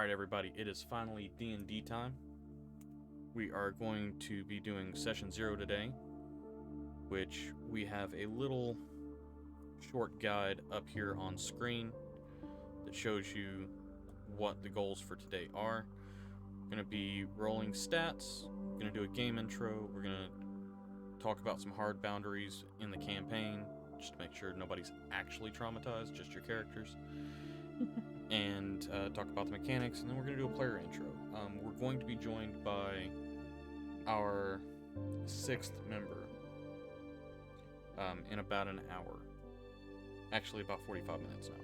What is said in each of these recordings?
Alright everybody, it is finally D&D time. We are going to be doing session 0 today, which we have a little short guide up here on screen that shows you what the goals for today are. We're going to be rolling stats, we're going to do a game intro, we're going to talk about some hard boundaries in the campaign, just to make sure nobody's actually traumatized, just your characters. And talk about the mechanics, and then we're going to do a player intro. We're going to be joined by our 6th member in about an hour. Actually, about 45 minutes now.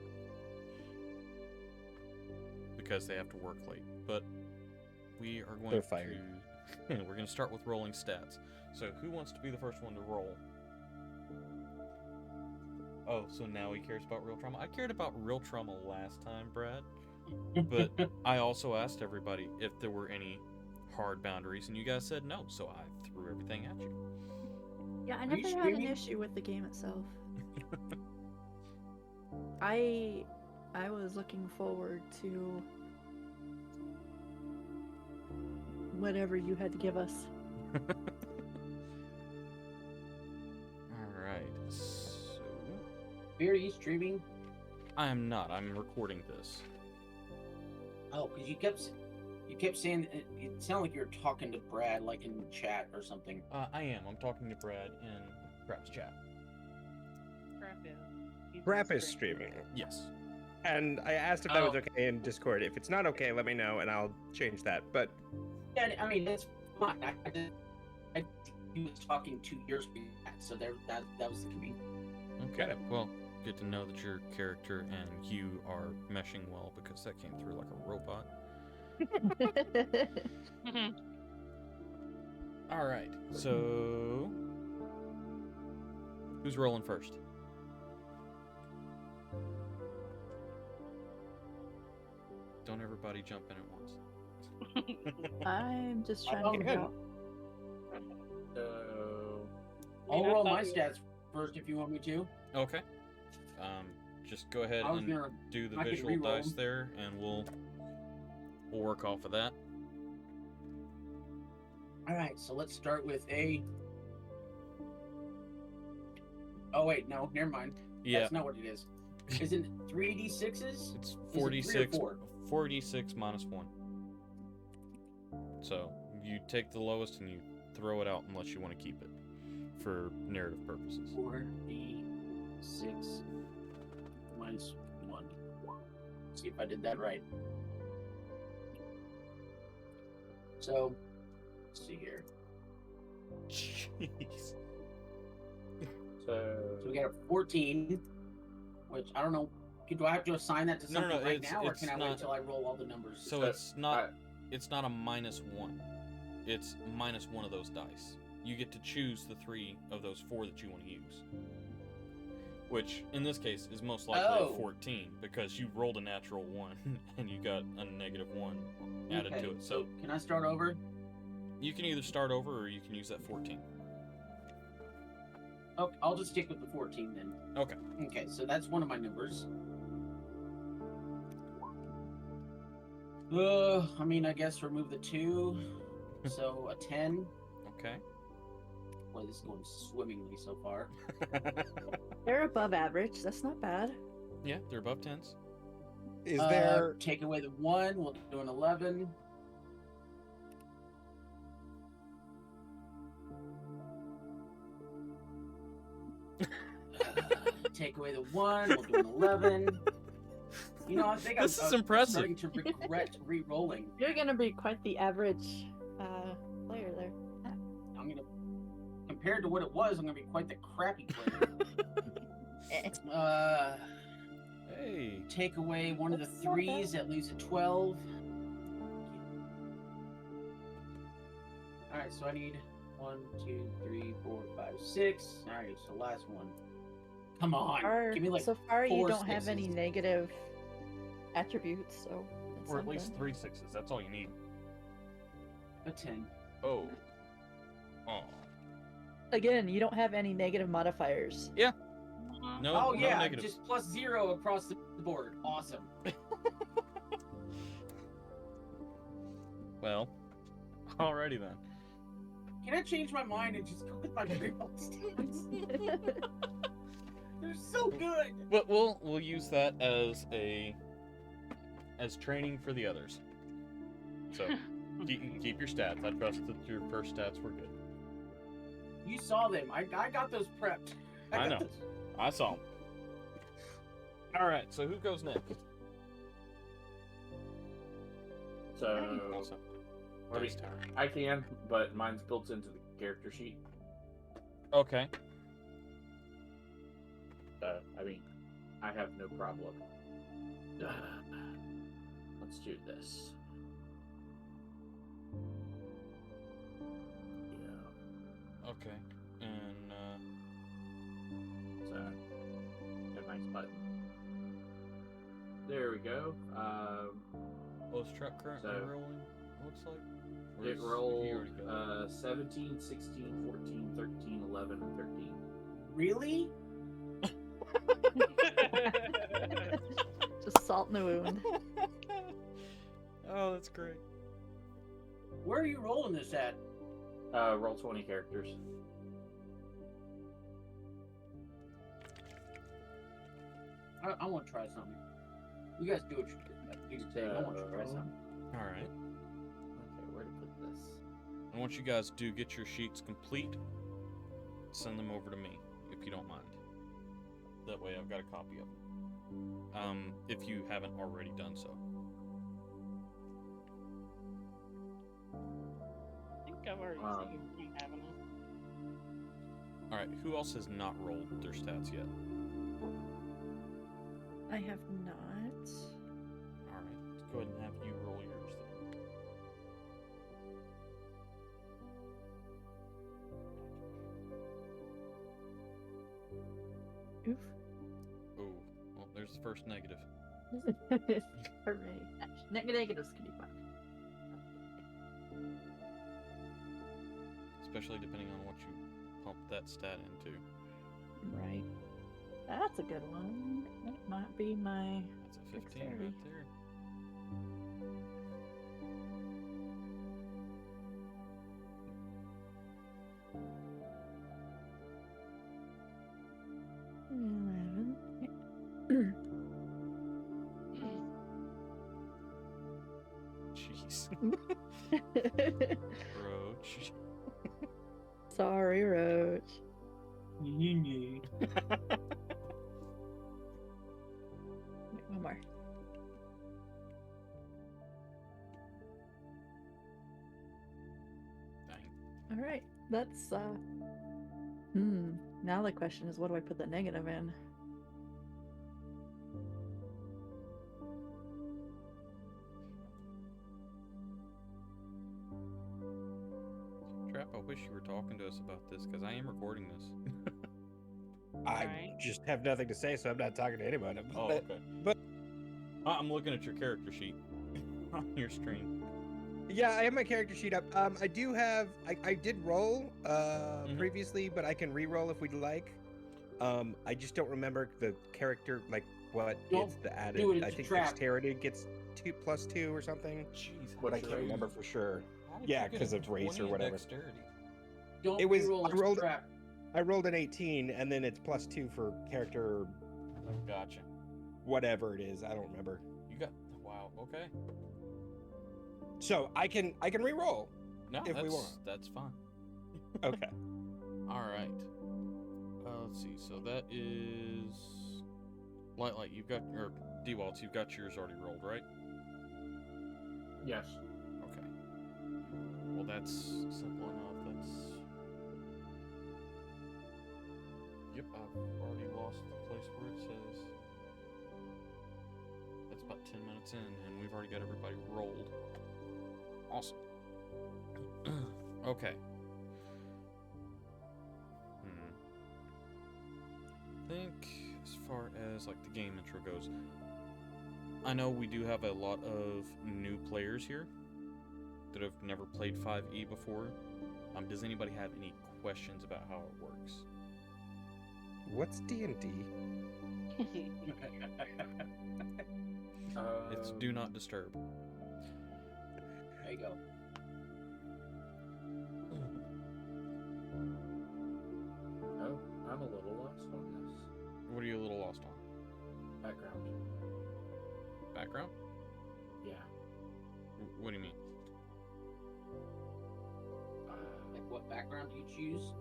Because they have to work late. But we are going we're going to start with rolling stats. So who wants to be the first one to roll? Oh, so now he cares about real trauma? I cared about real trauma last time, Brad. But I also asked everybody if there were any hard boundaries, and you guys said no, so I threw everything at you. Yeah, I never had an issue with the game itself. I was looking forward to whatever you had to give us. Alright, Are you streaming? I am not. I'm recording this. Oh, because you kept saying it sounded like you were talking to Brad, like in chat or something. I am. I'm talking to Brad in Crap's chat. Crap is streaming. Yes. And I asked if that was okay in Discord. If it's not okay, let me know and I'll change that. But yeah, I mean that's fine. He was talking 2 years back, so that was the convenience. Okay. Well, good to know that your character and you are meshing well, because that came through like a robot. All right. So, who's rolling first? Don't everybody jump in at once. I'm just trying to figure out. I'll roll my stats first if you want me to. Okay. Just go ahead and do the visual dice there, and we'll work off of that. All right, so let's start with a. Oh wait, no, never mind. Yeah. That's not what it is. Is it 3d6s? It's 46. Is it 3 or 4? 46 minus 1. So you take the lowest and you throw it out unless you want to keep it for narrative purposes. 4d6 minus 1. Let's see if I did that right. So, let's see here. Jeez. So we got a 14, which I don't know. Do I have to assign that to something right now, or can I wait until I roll all the numbers? So it's not a minus 1. It's minus 1 of those dice. You get to choose the 3 of those 4 that you want to use. Which, in this case, is most likely a 14, because you rolled a natural 1, and you got a negative 1 added to it. So can I start over? You can either start over, or you can use that 14. Okay, I'll just stick with the 14 then. Okay. Okay, so that's one of my numbers. I mean, I guess remove the 2. So a 10. Okay. Boy, this is going swimmingly so far. They're above average. That's not bad. Yeah, they're above 10s. Is there... Take away the 1. We'll do an 11. Take away the 1. We'll do an 11. You know, I think this is impressive. I'm starting to regret re-rolling. You're gonna be quite the average player there. I'm gonna, compared to what it was, I'm gonna be quite the crappy player. Hey. Take away one of the 3s, that leaves a 12. Alright, so I need 1, 2, 3, 4, 5, 6. Alright, so last one. Come on, give me like so far you don't 6s. have any negative attributes, so that's or at least 3 6s. That's all you need. A 10. Oh. Again, you don't have any negative modifiers. Yeah. No, oh yeah, no negatives. just +0 across the board. Awesome. Well, alrighty then. Can I change my mind and just go with my default stats? They're so good. But we'll use that as training for the others. So keep your stats. I trust that your first stats were good. You saw them. I got those prepped. I know. I saw them. All right. So who goes next? So, Also, I mean, I can, but mine's built into the character sheet. okay. I mean, I have no problem. Let's do this. Yeah. Okay. And So, got a nice button. There we go. is truck currently So- rolling? Looks like. Or It is- he rolled already got it? 17, 16, 14, 13, 11, and 13. Really? Just salt in the wound. Oh, that's great. Where are you rolling this at? Roll 20 characters. I want to try something. You guys do what you do. I want you to try something. All right. Okay, where to put this? And once you guys do get your sheets complete, send them over to me if you don't mind. That way, I've got a copy of them. If you haven't already done so. I think I've already seen you having it. All right. Who else has not rolled their stats yet? I have not. All right. Let's go ahead and have you roll yours then. Oof. Oh, well, there's the first negative. Hooray. Negatives can be fun. Especially depending on what you pump that stat into. Right. That's a good one. That might be my... That's a 15 right Dexterity. there. Jeez. Roach. Sorry, Roach. Mm-hmm. Wait, one more. Dang. All right. That's now the question is, what do I put the negative in? Trap, I wish you were talking to us about this because I am recording this. I Right. just have nothing to say, so I'm not talking to anybody. Oh, okay. but- I'm looking at your character sheet on your screen. Yeah, I have my character sheet up. I do have. I did roll previously, but I can re-roll if we'd like. I just don't remember the character, like what Don't is the added. do it, I it's a think trap. dexterity gets +2 or something, Jeez. but I That's can't right. remember for sure. How did Yeah, you get 'cause a of race 20 or in whatever. Dexterity? Don't It was- reroll I it's a rolled- trap. I rolled an 18, and then it's +2 for character, Gotcha. whatever it is. I don't remember. You got. Wow. Okay. So I can re-roll. No, If we that's, want. that's fine. Okay. All right. Let's see. So that is Light. You've got or D-Waltz. You've got yours already rolled, right? Yes. Okay. Well, that's simple enough. That's. Yep, I've already lost the place where it says. That's about 10 minutes in, and we've already got everybody rolled. Awesome. Okay. I think as far as like the game intro goes, I know we do have a lot of new players here that have never played 5e before. Does anybody have any questions about how it works? What's D&D? It's do not disturb. There you go. background. Background? Yeah. What do you mean? Like, what background do you choose?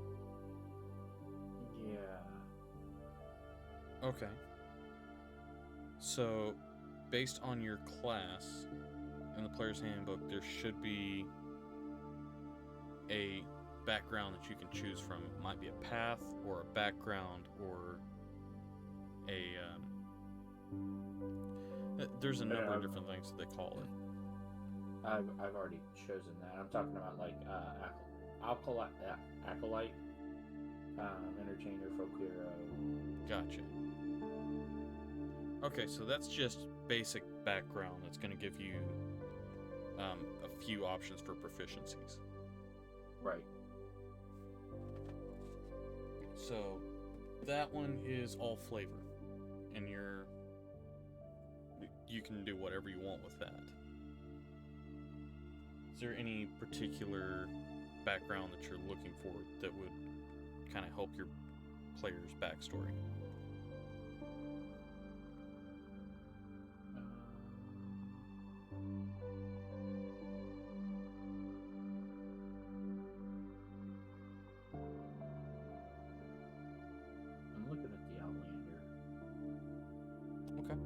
Yeah. Okay. So, based on your class in the player's handbook, there should be a background that you can choose from. It might be a path or a background or a there's a number of different things that they call it. I've already chosen that. I'm talking about like acolyte, entertainer, folk hero. Gotcha. Okay, so that's just basic background. That's going to give you a few options for proficiencies. Right. So that one is all flavor, and you can do whatever you want with that. Is there any particular background that you're looking for that would kind of help your player's backstory? I'm looking at the Outlander. Okay.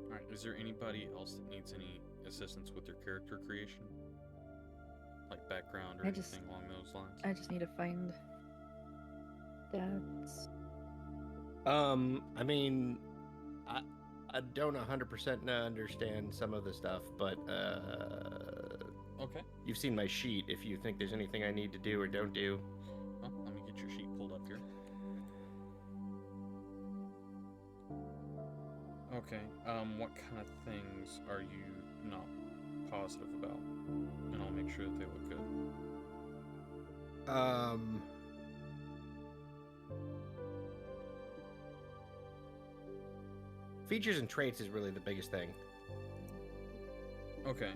All right. Is there anybody else that needs any assistance with their character creation, like background or anything along those lines? I just need to find stats. I mean, I don't 100% understand some of the stuff, but Okay. you've seen my sheet. If you think there's anything I need to do or don't do. Well, let me get your sheet pulled up here. Okay. What kind of things are you not positive about? And I'll make sure that they look good. Features and traits is really the biggest thing, Okay.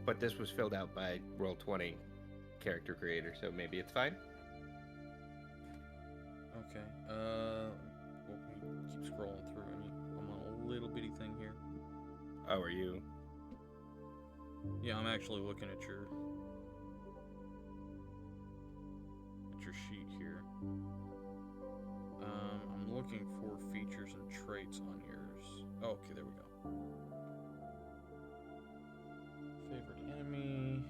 but this was filled out by Roll20 character creator, so maybe it's fine. Okay. Well, we keep scrolling through. I'm on a little bitty thing here. Oh, are you? Yeah, I'm actually looking at your sheet here. I'm looking for features and traits on yours. Oh, okay, there we go. Favorite enemy.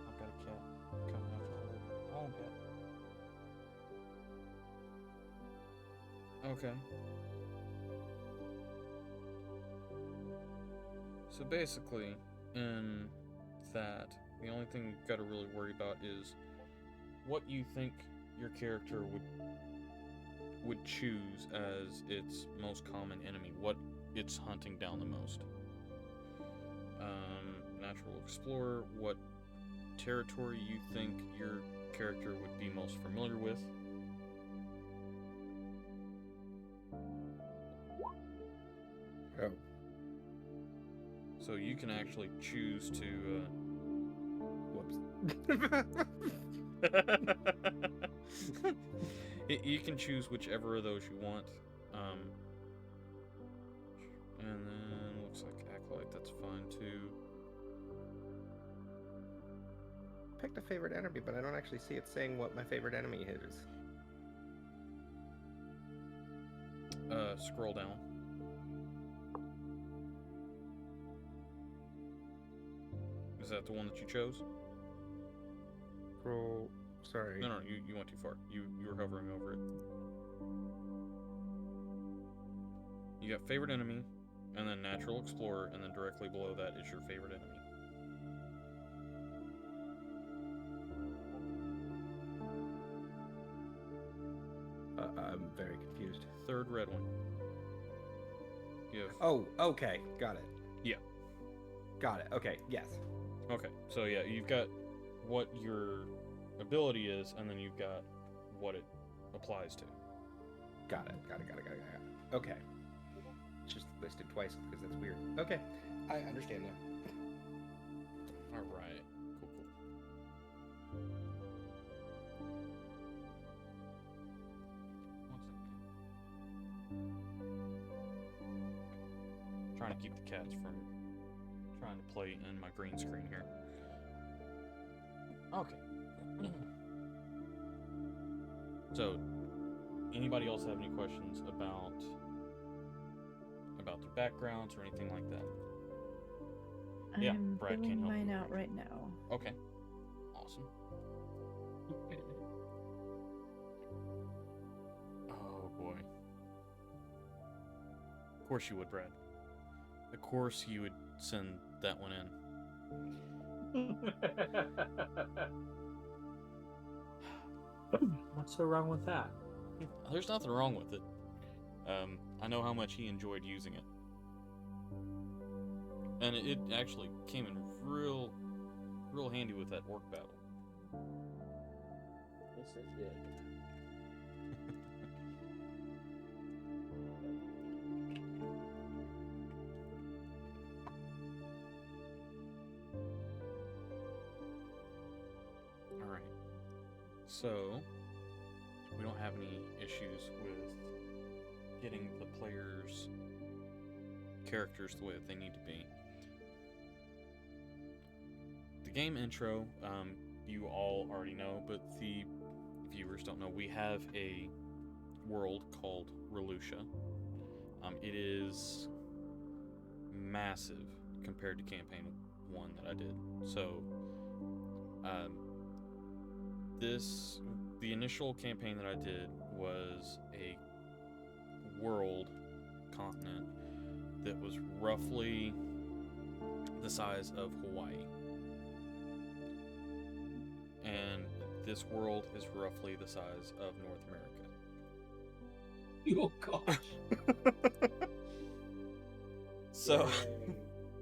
I've got a cat coming after her own cat. Okay. So basically, in that, the only thing you've got to really worry about is what you think your character would choose as its most common enemy, what it's hunting down the most. Natural explorer, what territory you think your character would be most familiar with. Oh. So you can actually choose to Whoops. you can choose whichever of those you want. And then looks like acolyte, that's fine too. Picked a favorite enemy, but I don't actually see it saying what my favorite enemy is. Scroll down. Is that the one that you chose? Scroll. Sorry. No, you went too far. You were hovering over it. You got favorite enemy, and then natural explorer, and then directly below that is your favorite enemy. I'm very confused. Third red one. You have... Oh, okay. Got it. Yeah. Got it. Okay, yes. Okay, so yeah, you've got what your ability is, and then you've got what it applies to. Got it. Okay. It's just listed twice because that's weird. Okay, I understand now. All right. Cool. Trying to keep the cats from trying to play in my green screen here. Okay. So, anybody else have any questions about their backgrounds or anything like that? Yeah, I'm Brad can't filling help mine you. out right now. Okay. Awesome. Oh boy. Of course you would, Brad. Of course you would send that one in. What's so wrong with that? There's nothing wrong with it. I know how much he enjoyed using it. And it actually came in real handy with that orc battle. Yes, it did. Alright. So, we don't have any issues with getting the players' characters the way that they need to be. The game intro, you all already know, but the viewers don't know. We have a world called Relucia. It is massive compared to campaign 1 that I did. So, the initial campaign that I did was a world continent that was roughly the size of Hawaii. And this world is roughly the size of North America. Oh gosh. So,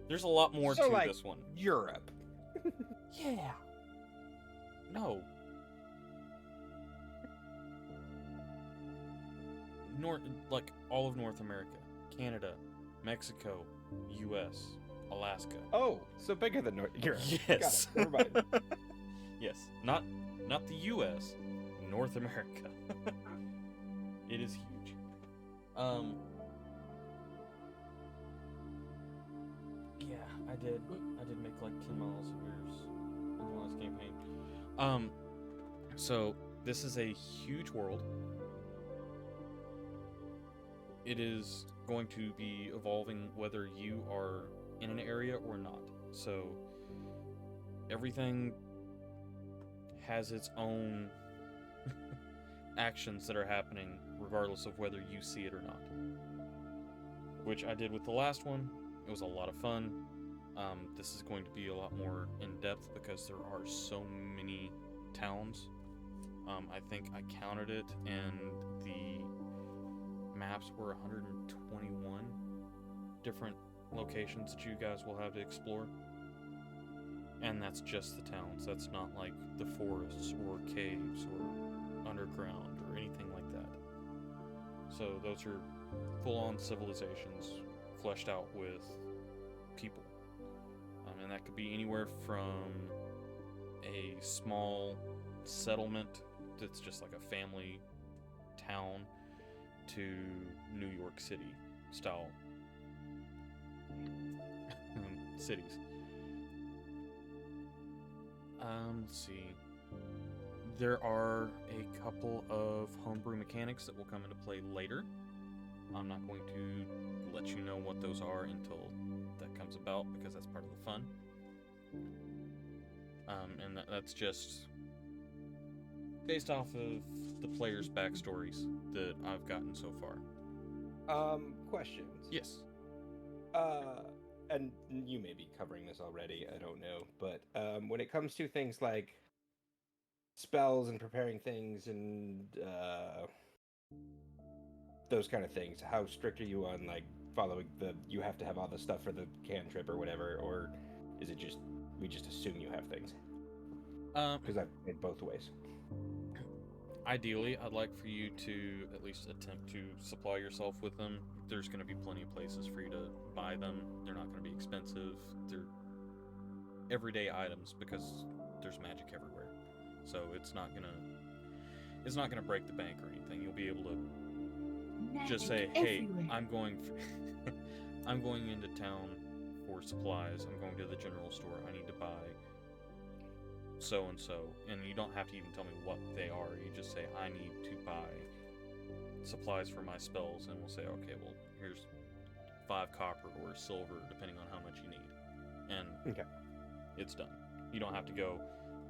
there's a lot more So, to like, this one. Europe. Yeah. No. Like all of North America, Canada, Mexico, U.S., Alaska. Oh, so bigger than Europe. Yes. Got it. Never mind. Yes. Not the U.S., North America. It is huge. Yeah, I did make like 10 miles of yours in the last campaign. So this is a huge world. It is going to be evolving whether you are in an area or not. So everything has its own actions that are happening regardless of whether you see it or not. Which I did with the last one. It was a lot of fun. This is going to be a lot more in-depth because there are so many towns. I think I counted it, and the maps were 121 different locations that you guys will have to explore. And that's just the towns. That's not like the forests or caves or underground or anything like that. So those are full-on civilizations fleshed out with people. And that could be anywhere from a small settlement that's just like a family town to New York City style cities. Let's see. There are a couple of homebrew mechanics that will come into play later. I'm not going to let you know what those are until that comes about because that's part of the fun. And that's just based off of the players' backstories that I've gotten so far. Questions. Yes. And you may be covering this already, I don't know, but when it comes to things like spells and preparing things and those kind of things, how strict are you on like following you have to have all the stuff for the cantrip or whatever, or is it just we just assume you have things? Because I've played both ways. Ideally, I'd like for you to at least attempt to supply yourself with them. There's going to be plenty of places for you to buy them. They're not going to be expensive. They're everyday items because there's magic everywhere. So it's not gonna break the bank or anything. You'll be able to just say, "Hey, I'm going into town for supplies. I'm going to the general store. I need to buy so and so," and you don't have to even tell me what they are. You just say, "I need to buy supplies for my spells," and we'll say, "Okay, well, here's 5 copper or silver, depending on how much you need," and it's done. You don't have to go,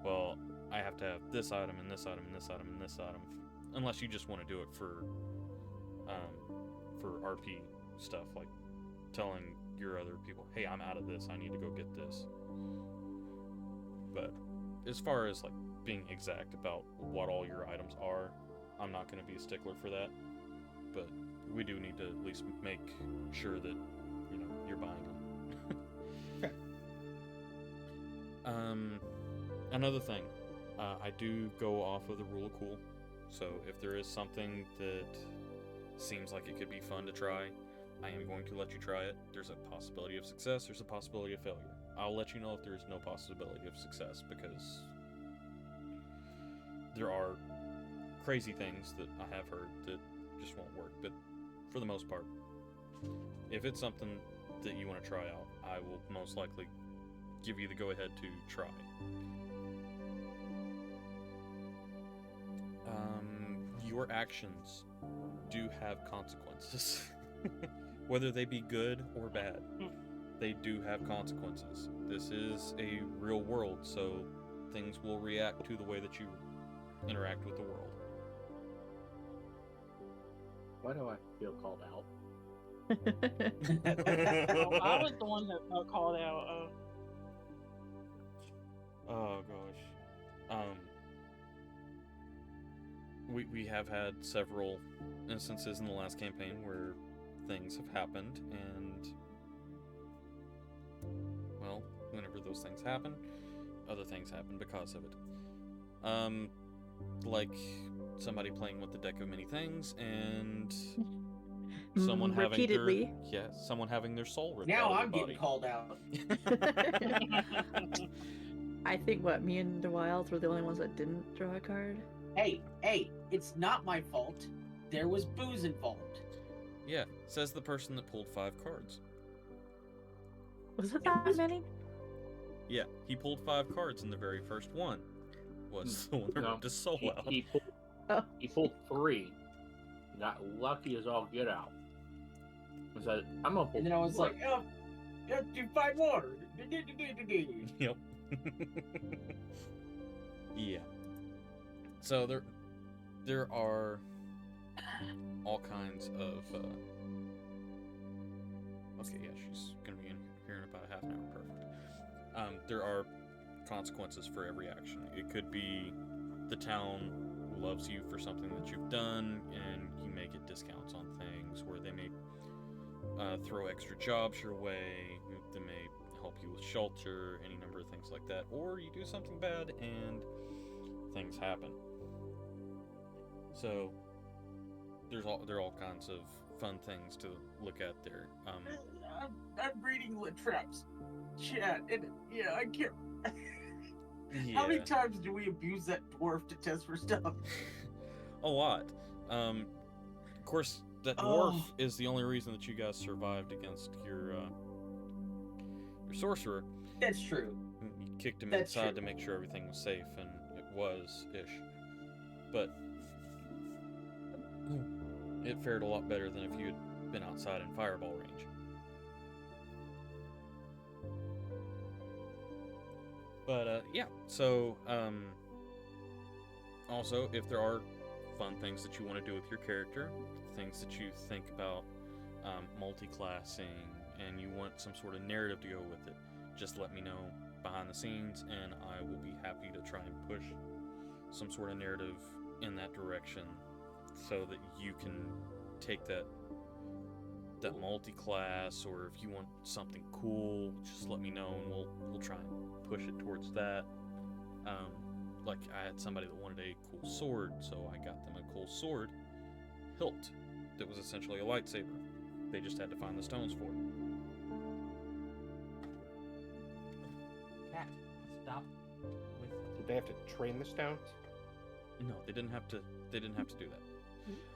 "Well, I have to have this item and this item and this item and this item," unless you just want to do it for RP stuff, like telling your other people, "Hey, I'm out of this. I need to go get this." But as far as like being exact about what all your items are, I'm not going to be a stickler for that. But we do need to at least make sure that you're buying them. Another thing, I do go off of the rule of cool. So if there is something that seems like it could be fun to try, I am going to let you try it. There's a possibility of success, there's a possibility of failure. I'll let you know if there's no possibility of success, because there are crazy things that I have heard that just won't work. But for the most part, if it's something that you want to try out, I will most likely give you the go-ahead to try. Your actions do have consequences. Whether they be good or bad, they do have consequences. This is a real world, so things will react to the way that you interact with the world. Why do I feel called out? Well, I was the one that got called out. Oh gosh. We have had several instances in the last campaign where things have happened, and well, whenever those things happen, other things happen because of it. Like somebody playing with the deck of many things, and someone repeatedly. someone having their soul ripped Now out I'm of their getting body. called out. I think me and the Wilds were the only ones that didn't draw a card. Hey, it's not my fault. There was booze involved. Yeah, says the person that pulled 5 cards. Was it that many? Yeah, he pulled 5 cards, and the very first one was the one that ripped his soul out. He pulled 3. Got lucky as all get out. I said, "I'm gonna pull." And then I was like, "Oh, do 5 more." Yep. Yeah. So there are all kinds of okay, yeah, she's gonna be in here in about a half an hour. Perfect. There are consequences for every action. It could be the town loves you for something that you've done, and you may get discounts on things, where they may throw extra jobs your way. They may help you with shelter, any number of things like that. Or you do something bad and things happen. So there are all kinds of fun things to look at there. I'm reading lit traps. Chat, and yeah, I can't. Yeah. How many times do we abuse that dwarf to test for stuff? A lot. Of course, that dwarf is the only reason that you guys survived against your sorcerer. That's true. You kicked him That's inside true. to make sure everything was safe, and it was-ish. But it fared a lot better than if you had been outside in fireball range. But yeah, so also, if there are fun things that you want to do with your character, things that you think about multi-classing, and you want some sort of narrative to go with it, just let me know behind the scenes, and I will be happy to try and push some sort of narrative in that direction, so that you can take that multi-class, or if you want something cool, just let me know, and we'll try and push it towards that. like I had somebody that wanted a cool sword, so I got them a cool sword hilt that was essentially a lightsaber. They just had to find the stones for it. Cat, stop with. Did they have to train the stones? No, they didn't have to. They didn't have to do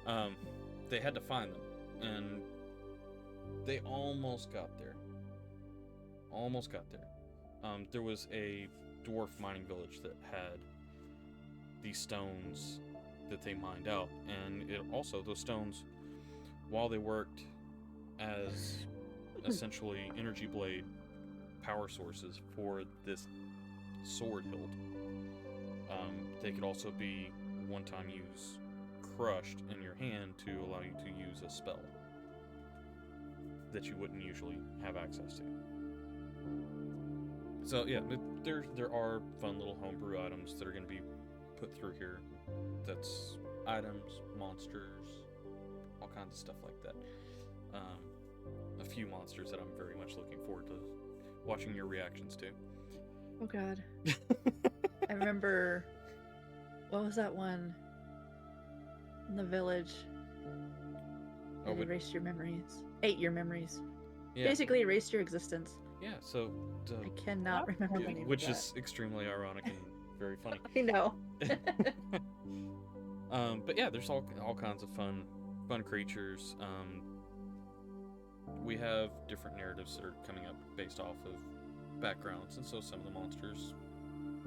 that. They had to find them, and they almost got there. Almost got there. There was a dwarf mining village that had these stones that they mined out, and it also those stones, while they worked as essentially energy blade power sources for this sword hilt, they could also be one-time use crushed in your hand to allow you to use a spell that you wouldn't usually have access to. So yeah, there are fun little homebrew items that are going to be put through here. That's items, monsters, all kinds of stuff like that. A few monsters that I'm very much looking forward to watching your reactions to. Oh god. I remember, what was that one in the village Oh, that erased your memories? Ate your memories. Yeah, Basically erased your existence. yeah. So, I cannot remember the yeah, name of which that. is extremely ironic and very funny. I know. But yeah, there's all kinds of fun creatures. We have different narratives that are coming up based off of backgrounds, and so some of the monsters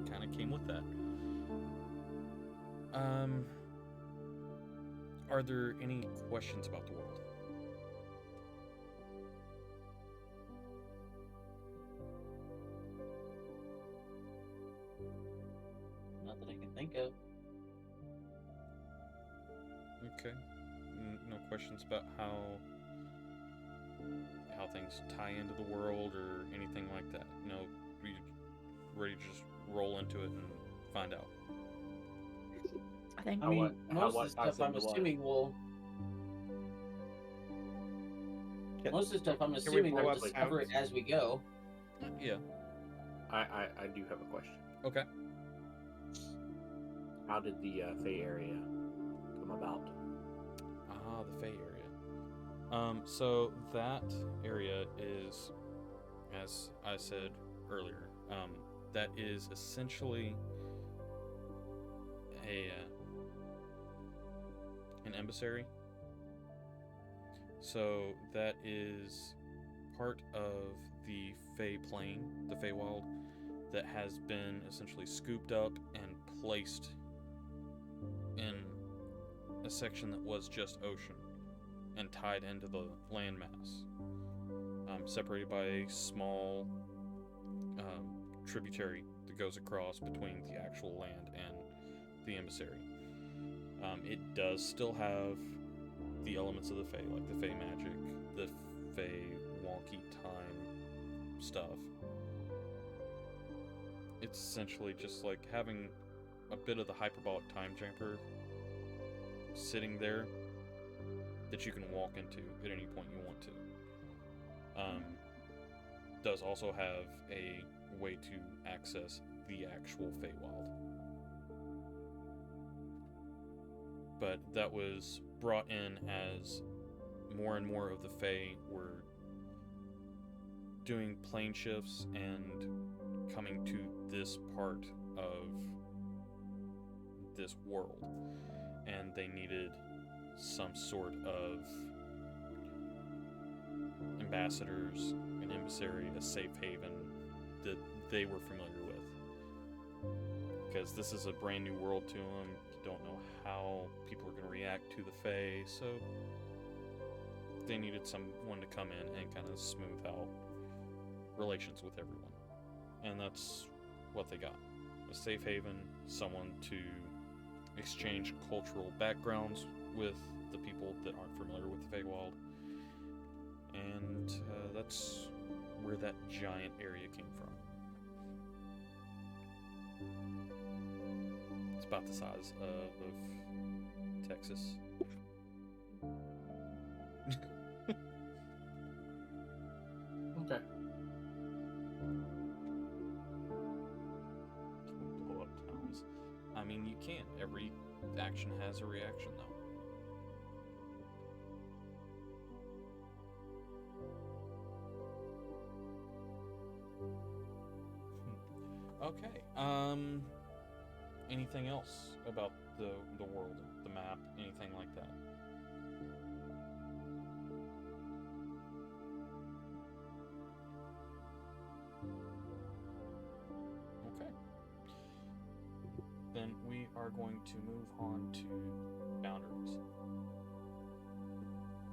kind of came with that. Are there any questions about the world? Not that I can think of. Okay. No questions about how things tie into the world or anything like that. No, we ready to just roll into it and find out. I think I mean, how most what of the ties stuff I'm into what? assuming will. Can- Most of the stuff I'm we assuming blow we'll up discover it sounds? as we go. Yeah. I do have a question. Okay. How did the Fey area come about? Ah, the Fey area. So that area is, as I said earlier, that is essentially an emissary. So that is part of the Fey Plain, the Feywild, that has been essentially scooped up and placed in a section that was just ocean and tied into the landmass, separated by a small tributary that goes across between the actual land and the emissary. It does still have the elements of the Fey, like the Fey magic, the Fey wonky time stuff. It's essentially just like having a bit of the hyperbolic time chamber sitting there that you can walk into at any point you want to. Does also have a way to access the actual Feywild. But that was brought in as more and more of the Fey were doing plane shifts and coming to this part of this world, and they needed some sort of ambassadors, an emissary, a safe haven that they were familiar with, because this is a brand new world to them. You don't know how people are going to react to the Fae, so they needed someone to come in and kind of smooth out relations with everyone, and that's what they got. A safe haven, someone to exchange cultural backgrounds with the people that aren't familiar with the Feywild, and that's where that giant area came from. It's about the size of Texas. Okay. Blow up towns. a reaction, though. Okay. Anything else about the world, the map, anything like that? Okay. Then we are going to move on to boundaries.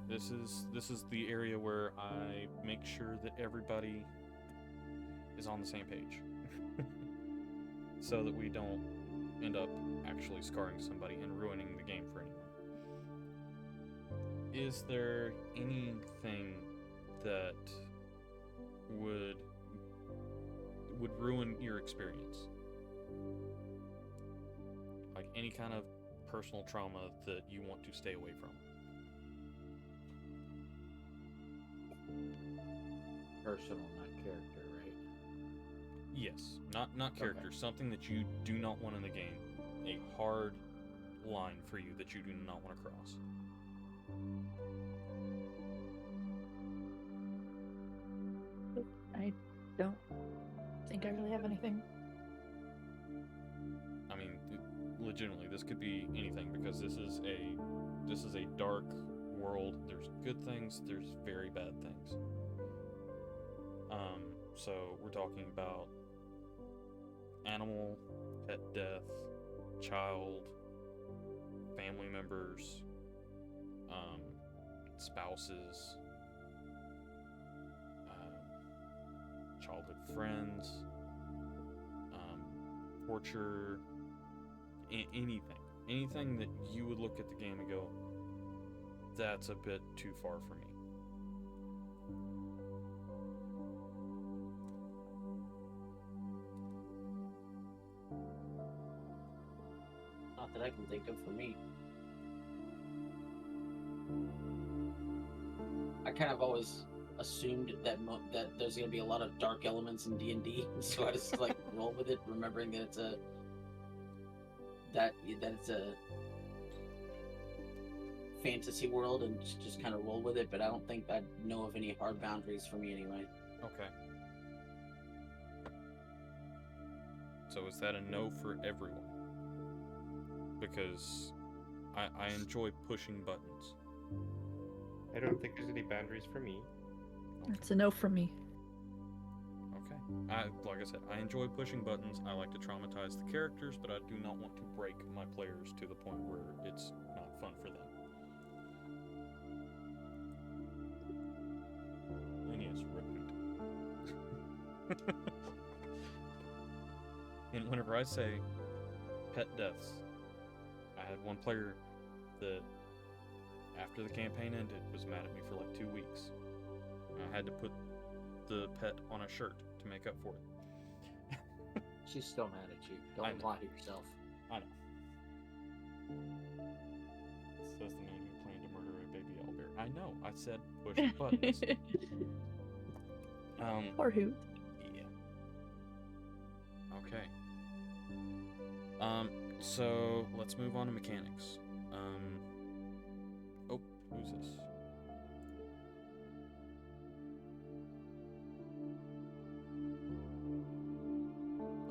This is the area where I make sure that everybody is on the same page. So that we don't end up actually scarring somebody and ruining the game for anyone. Is there anything that would ruin your experience? Like any kind of personal trauma that you want to stay away from? Personal, not character, right? Yes, not character. Okay. Something that you do not want in the game. A hard line for you that you do not want to cross. I don't think I really have anything. I mean, legitimately, this could be anything because this is a dark world. There's good things. There's very bad things. So we're talking about animal, pet death, child, family members, spouses, childhood friends, torture, anything that you would look at the game and go, that's a bit too far for me. Not that I can think of for me. I kind of always assumed that that there's going to be a lot of dark elements in D&D, so I just like roll with it, remembering that it's a fantasy world, and just kind of roll with it. But I don't think I know of any hard boundaries for me anyway. Okay. So is that a no for everyone? Because I enjoy pushing buttons. I don't think there's any boundaries for me. It's a no from me. Okay. Like I said, I enjoy pushing buttons. I like to traumatize the characters, but I do not want to break my players to the point where it's not fun for them. And yes, repeat. And whenever I say pet deaths, I had one player that, after the campaign ended, was mad at me for like 2 weeks. And I had to put the pet on a shirt to make up for it. She's still mad at you. I Don't know. lie to yourself. I know. Says the man who planned to murder a baby owlbear. I know. I said push buttons. Or who? Yeah. Okay. So let's move on to mechanics. Oh, who's this?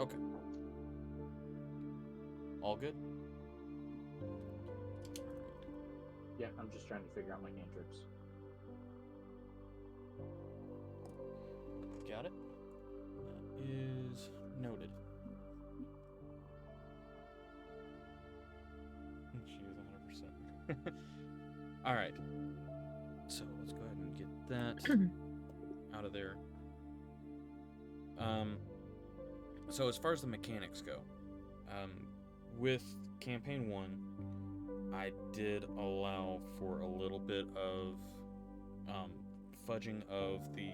Okay. All good? Yeah, I'm just trying to figure out my cantrips. Got it. That is noted. She is 100%. Alright. So let's go ahead and get that out of there. So as far as the mechanics go, with campaign 1, I did allow for a little bit of fudging of the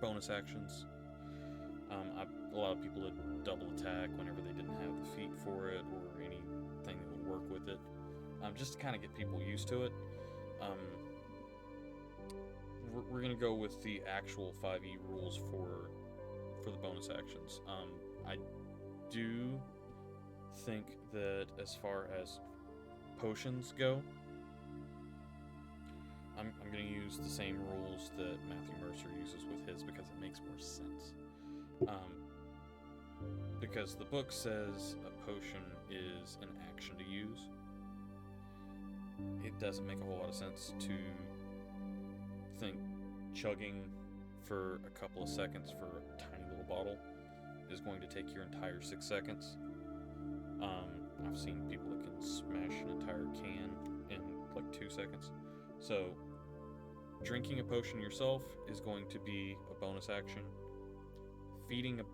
bonus actions. I allowed people to double attack whenever they didn't have the feat for it or anything that would work with it, just to kind of get people used to it. We're going to go with the actual 5e rules for the bonus actions. I do think that as far as potions go, I'm going to use the same rules that Matthew Mercer uses with his because it makes more sense. Because the book says a potion is an action to use. It doesn't make a whole lot of sense to think chugging for a couple of seconds for a tiny little bottle is going to take your entire 6 seconds. I've seen people that can smash an entire can in like 2 seconds. So drinking a potion yourself is going to be a bonus action. Feeding a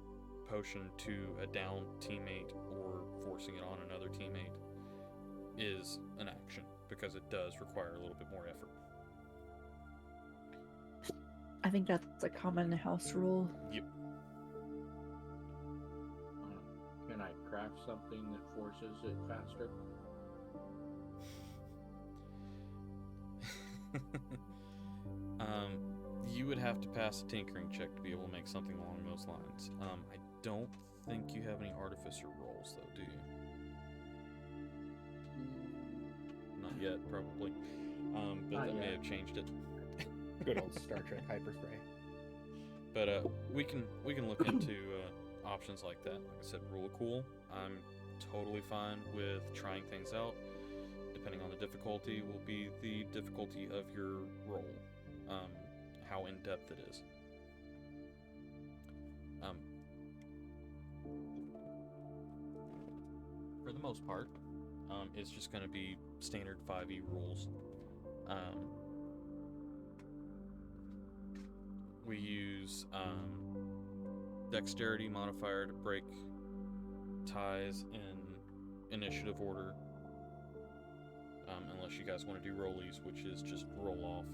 potion to a down teammate or forcing it on another teammate is an action because it does require a little bit more effort. I think that's a common house rule. Yep. Can I craft something that forces it faster? You would have to pass a tinkering check to be able to make something along those lines. I don't think you have any artificer rolls, though, do you? Not yet, probably. But that may have changed it. Good old Star Trek hyperspray. But we can look into options like that. Like I said, rule of cool. I'm totally fine with trying things out. Depending on the difficulty, will be the difficulty of your roll. How in depth it is. For the most part, it's just going to be standard 5e rules. We use dexterity modifier to break ties in initiative order. Unless you guys want to do rollies, which is just roll off,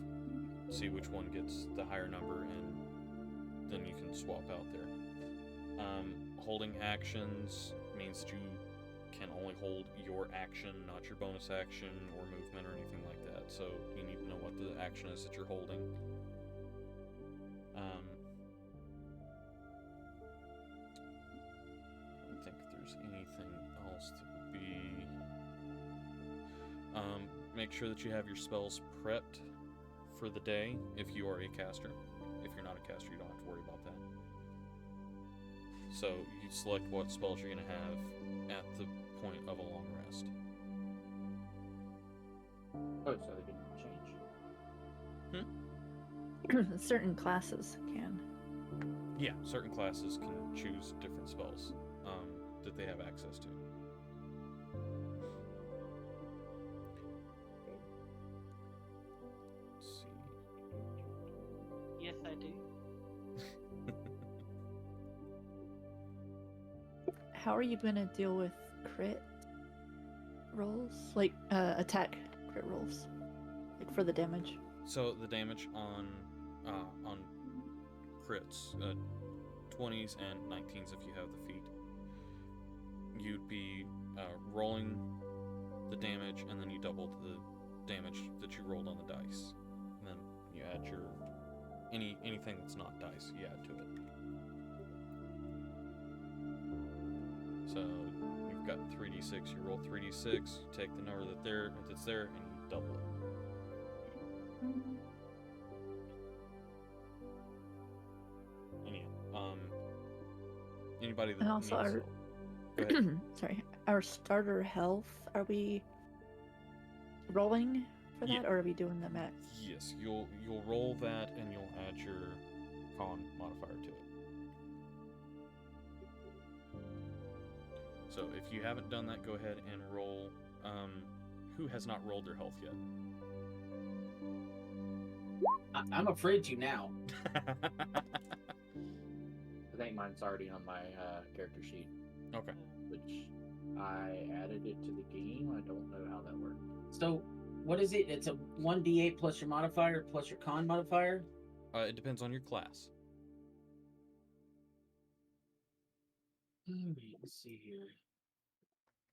see which one gets the higher number, and then you can swap out there. Holding actions means that you can only hold your action, not your bonus action or movement or anything like that. So you need to know what the action is that you're holding. I don't think there's anything else that would be. Make sure that you have your spells prepped for the day if you are a caster. If you're not a caster, you don't have to worry about that. So you select what spells you're going to have at the point of a long rest. Oh, so they didn't change. Certain classes can. Yeah, certain classes can choose different spells that they have access to. Yes, I do. How are you gonna deal with crit rolls? Like attack crit rolls, like for the damage. So the damage on crits, 20s and 19s if you have the feat, you'd be rolling the damage and then you double the damage that you rolled on the dice, and then you add your anything that's not dice, you add to it. So you've got 3d6, you roll 3d6, you take the number that's there, and you double it. Anyhow, anybody that And also needs our Go ahead. sorry, our starter health. Are we rolling for that, Yeah. or are we doing the max? Yes, you'll roll that and you'll add your con modifier to it. So if you haven't done that, go ahead and roll. Who has not rolled their health yet? I'm afraid to now. I think mine's already on my character sheet, Okay. which I added it to the game. I don't know how that worked. So, what is it? It's a 1d8 plus your modifier plus your con modifier? It depends on your class. Let's see here.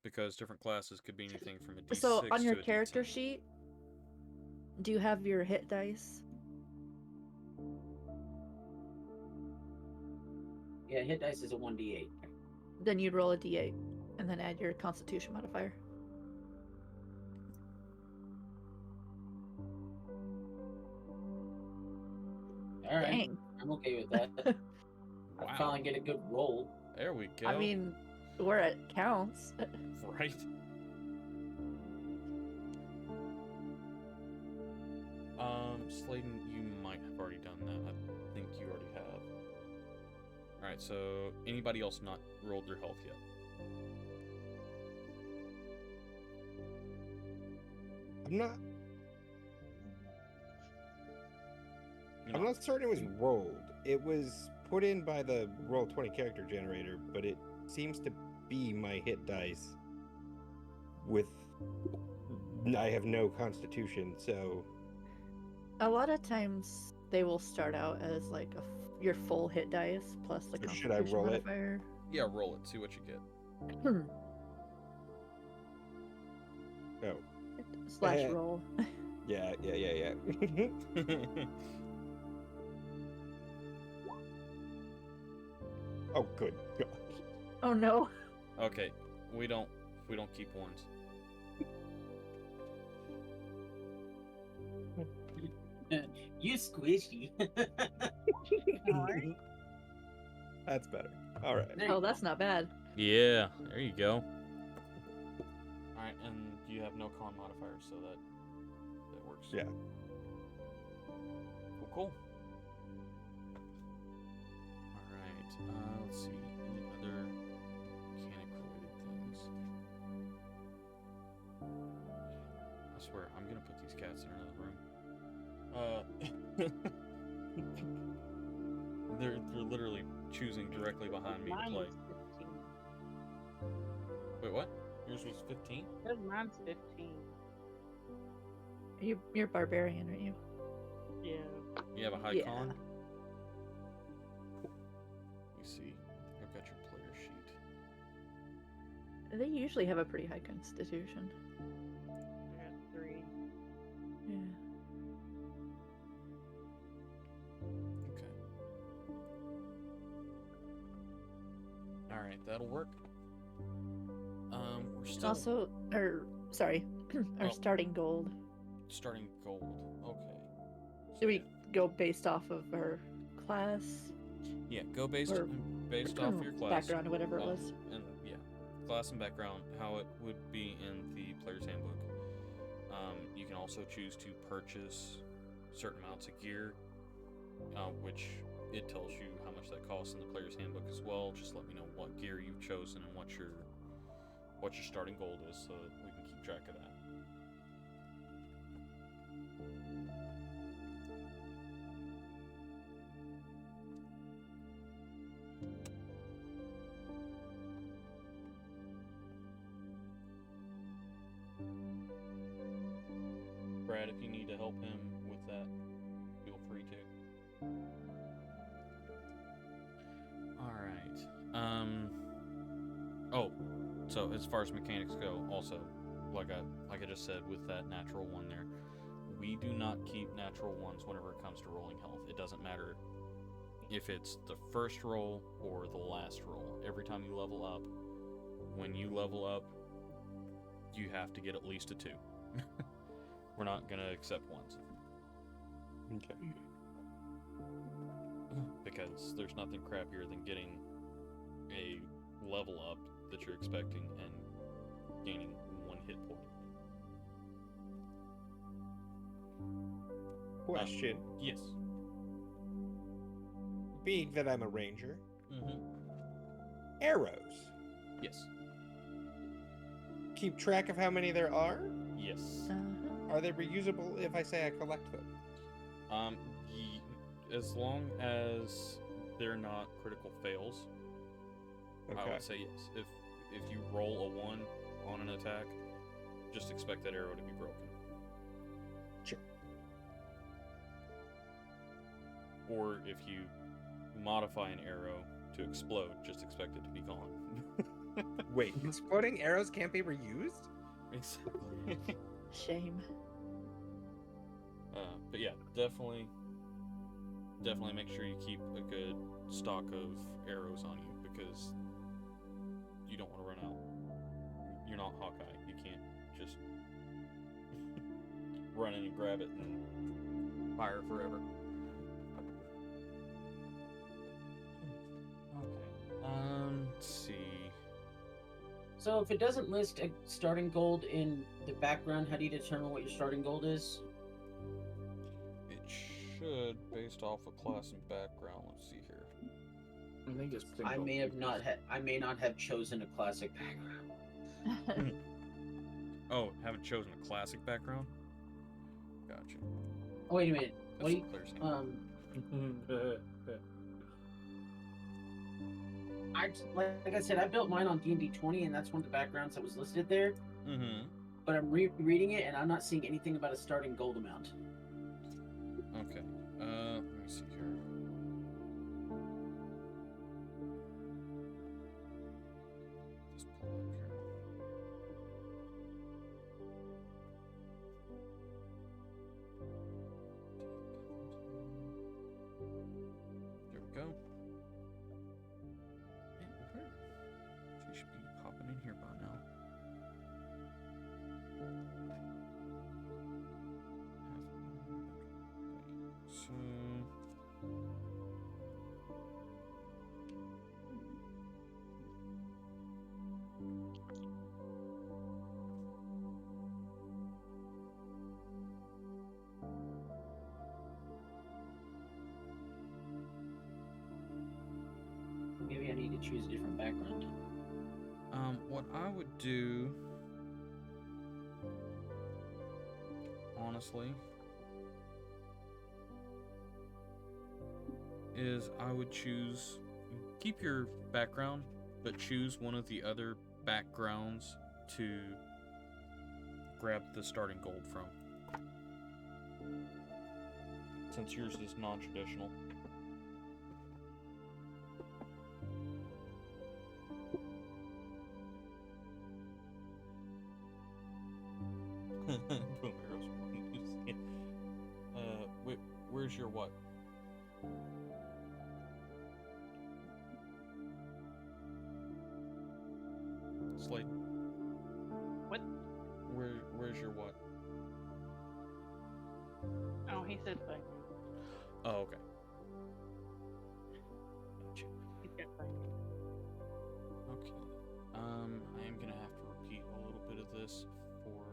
Because different classes could be anything from a D6 So on your to a character D10. sheet, do you have your hit dice? Yeah, hit dice is a 1d8. Then you'd roll a d8. And then add your Constitution modifier. All right, Dang. I'm okay with that. I Wow. finally get a good roll. There we go. I mean, where it counts. Right. Sladen, you might have already done that. I think you already have. Alright, so anybody else not rolled their health yet? I'm not certain it was rolled. It was put in by the Roll20 character generator, but it seems to be my hit dice with... I have no constitution, so... A lot of times they will start out as like your full hit dice plus the So Constitution should I roll it? modifier. Yeah, roll it. See what you get. Oh. Slash roll. Yeah. Oh, good God. Oh no. Okay, we don't keep ones. You squishy. That's better. All right. There you Oh, go. that's not bad. Yeah, there you go. Alright, and you have no con modifiers, so that works. Yeah. Cool. Alright, let's see. Any other mechanic-related things? I swear, I'm gonna put these cats in another room. They're literally choosing directly behind me to Mine play. was 15. Wait, what? Yours was 15? Because mine's 15. You're barbarian, aren't you? Yeah. You have a high Yeah. con? Let me see. I've got your player sheet. They usually have a pretty high constitution. I got 3. Yeah. Okay. Alright, that'll work. We're still Also, our Oh. starting gold. starting gold. Okay. Do we go based off of our class? Yeah, go based or off your class. Background or whatever it was. And yeah, class and background, how it would be in the player's handbook. You can also choose to purchase certain amounts of gear, which it tells you how much that costs in the player's handbook as well. Just let me know what gear you've chosen and what your starting gold is, so that we can keep track of that. Brad, if you need to help him with that, feel free to. Alright. Oh, so as far as mechanics go, also, like I just said with that natural one there, we do not keep natural ones whenever it comes to rolling health. It doesn't matter if it's the first roll or the last roll. Every time you level up, when you level up, you have to get at least a 2. We're not gonna accept ones. Okay. Because there's nothing crappier than getting a level up that you're expecting and gaining 1 hit point. Question. Yes. Being that I'm a ranger, Mm-hmm. arrows. Yes. Keep track of how many there are? Yes. Are they reusable if I say I collect them? As long as they're not critical fails, I Okay. would say yes. If you roll a 1 on an attack, just expect that arrow to be broken. Sure. Or if you modify an arrow to explode, just expect it to be gone. Wait, exploding arrows can't be reused? Exactly. Shame. But yeah, definitely make sure you keep a good stock of arrows on you because you don't want to run out. you're not Hawkeye. You can't just run in and grab it and fire forever. Okay. Let's see. So if it doesn't list a starting gold in the background, how do you determine what your starting gold is? It should, based off of class and background. Let's see here. I think it's. I may not have chosen a classic background. Oh, haven't chosen a classic background? Gotcha. Oh, wait a minute. That's What do you, Claire's hand. like I said, I built mine on D&D 20, and that's one of the backgrounds that was listed there. Mm-hmm. But I'm reading it, and I'm not seeing anything about a starting gold amount. Okay. Let me see here. Just pull up here. There we go. She should be popping in here by now. So Maybe I need to choose a different background. what I would do, honestly, is I would keep your background, but choose one of the other backgrounds to grab the starting gold from. Since yours is non-traditional. Boom arrows. Where's your what? Slade. What? Where's your what? Oh, he said thing. Oh, okay. Gotcha. He's got thing. Okay. I am gonna have to repeat a little bit of this for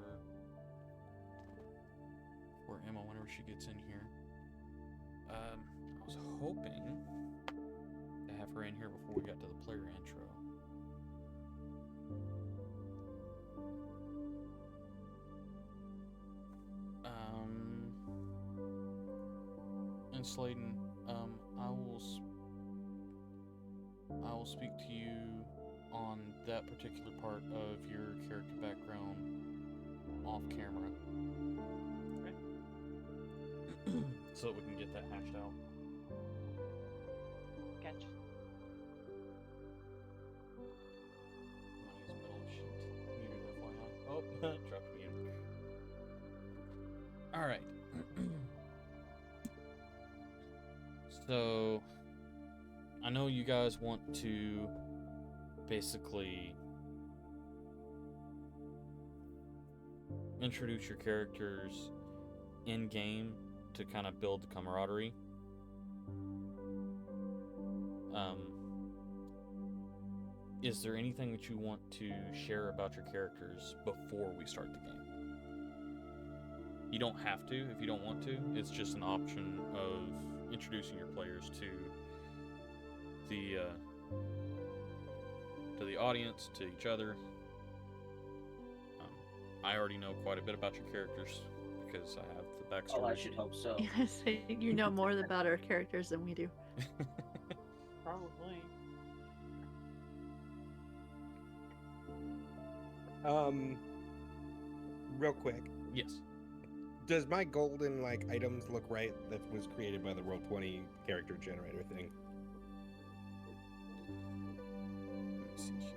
Emma whenever she gets in here. I was hoping to have her in here before we got to the player intro. And Sladen, I will speak to you on that particular part of your character background off camera. Okay. So that we can get that hashed out. Gotcha. Money's middle of sheet. Muted FYI. Oh, dropped mute. Alright. So, I know you guys want to basically introduce your characters in game to kind of build the camaraderie. Is there anything that you want to share about your characters before we start the game? You don't have to if you don't want to. It's just an option of introducing your players to the audience, to each other. I already know quite a bit about your characters because I have the backstory. Oh, I should hope so. Yes, you know more about our characters than we do. Probably. Real quick, Yes. does my golden items look right that was created by the Roll20 character generator thing? Let me see here.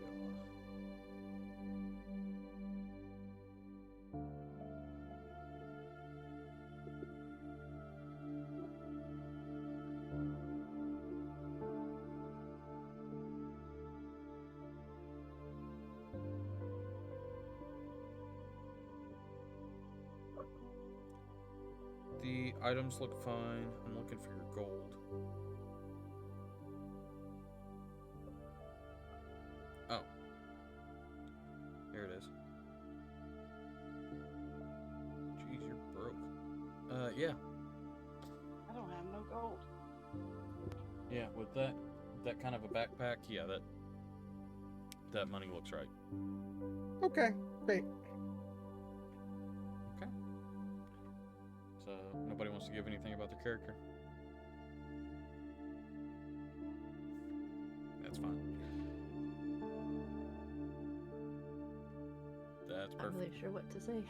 items look fine. I'm looking for your gold. Oh. Here it is. Jeez, you're broke. Yeah. I don't have no gold. Yeah, with that kind of a backpack, yeah, that money looks right. Okay, great. Okay. So, nobody wants to give anything about their character? That's fine. That's I'm perfect. not really sure what to say.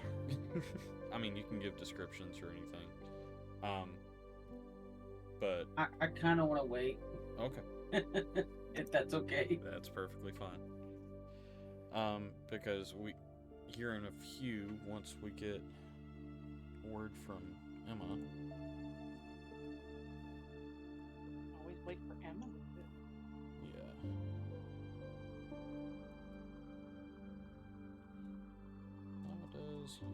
I mean, you can give descriptions or anything. But I kind of want to wait. okay, If that's okay. that's perfectly fine. Because here in a few, once we get word from Emma, Always wait for Emma. yeah. How does your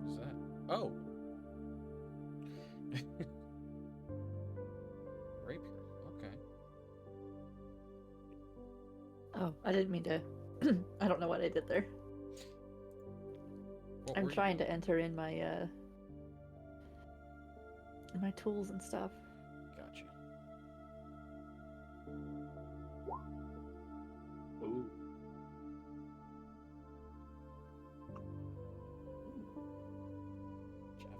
What's that? Oh. Rapier. Okay. Oh, I didn't mean to. I don't know what I did there. What I'm were you- trying to enter in my my tools and stuff. Gotcha. Ooh. Javelin.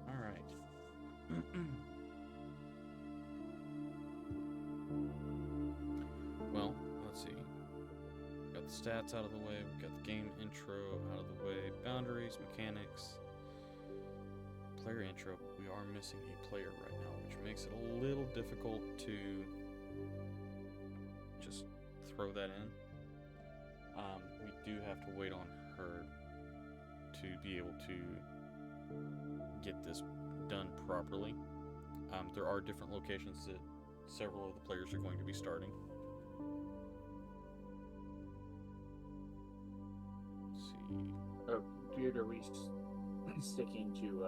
All right. Well, let's see. Got the stats out of the way. We got the game intro out of the way. Boundaries, mechanics, player intro. We are missing a player right now, which makes it a little difficult to just throw that in. We do have to wait on her to be able to get this done properly. There are different locations that several of the players are going to be starting. Let's see. Oh, dude, are we sticking to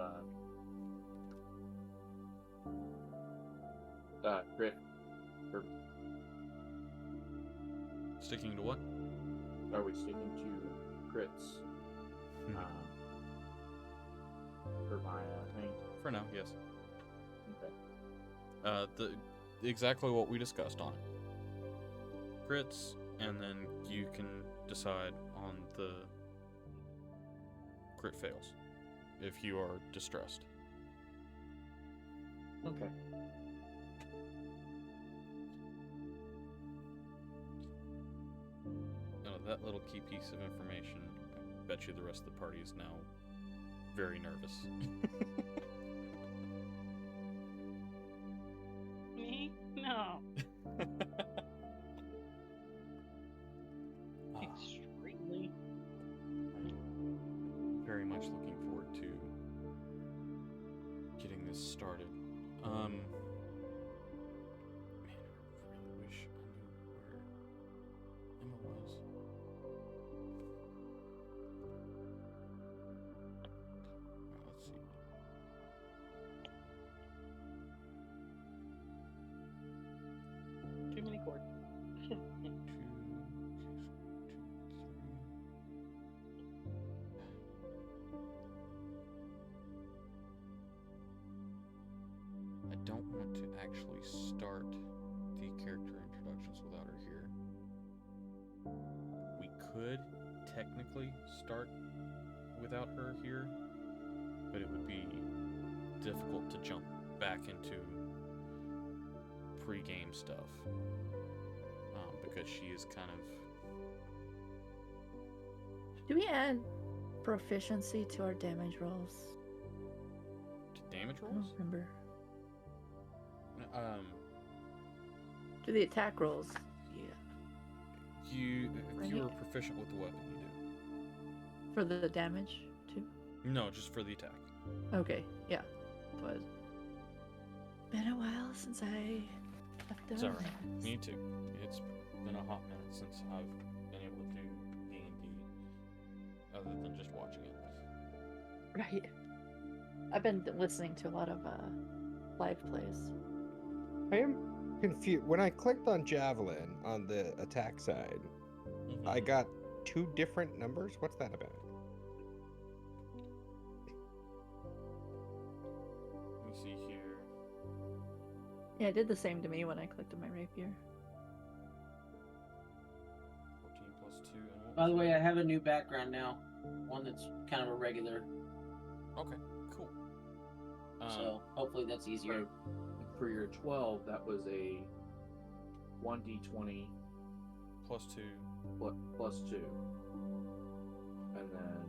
crit? Or Sticking to what? are we sticking to crits? For my thing. For now, yes. Okay. Exactly what we discussed on it. Crits, and then you can decide on the crit fails if you are distressed. Okay. That little key piece of information, I bet you the rest of the party is now very nervous. Me? No. Extremely. Very much looking forward to getting this started. Man, I really wish I knew where Emma was. Alright, let's see. Too many cords. I don't want to actually start the character introductions without her here. We could technically start without her here, but it would be difficult to jump back into pre-game stuff because she is kind of Do we add proficiency to our damage rolls? to damage I don't rolls. remember. Um, To the attack rolls? Yeah. If you Right. are proficient with the weapon, you do. For the damage too. No, just for the attack. Okay, yeah. So it's been a while since I have done It's alright. this. Me too. It's been a hot minute since I've been able to do D&D, other than just watching it. Right. I've been listening to a lot of live plays. I am confused. When I clicked on Javelin on the attack side, I got 2 different numbers. What's that about? Let me see here. Yeah, it did the same to me when I clicked on my rapier. 14 plus 2. And what By the was way, I have a new background now. One that's kind of a regular. it? Okay, cool. So hopefully that's easier. For your 12, that was a 1d20 plus 2. plus 2. And then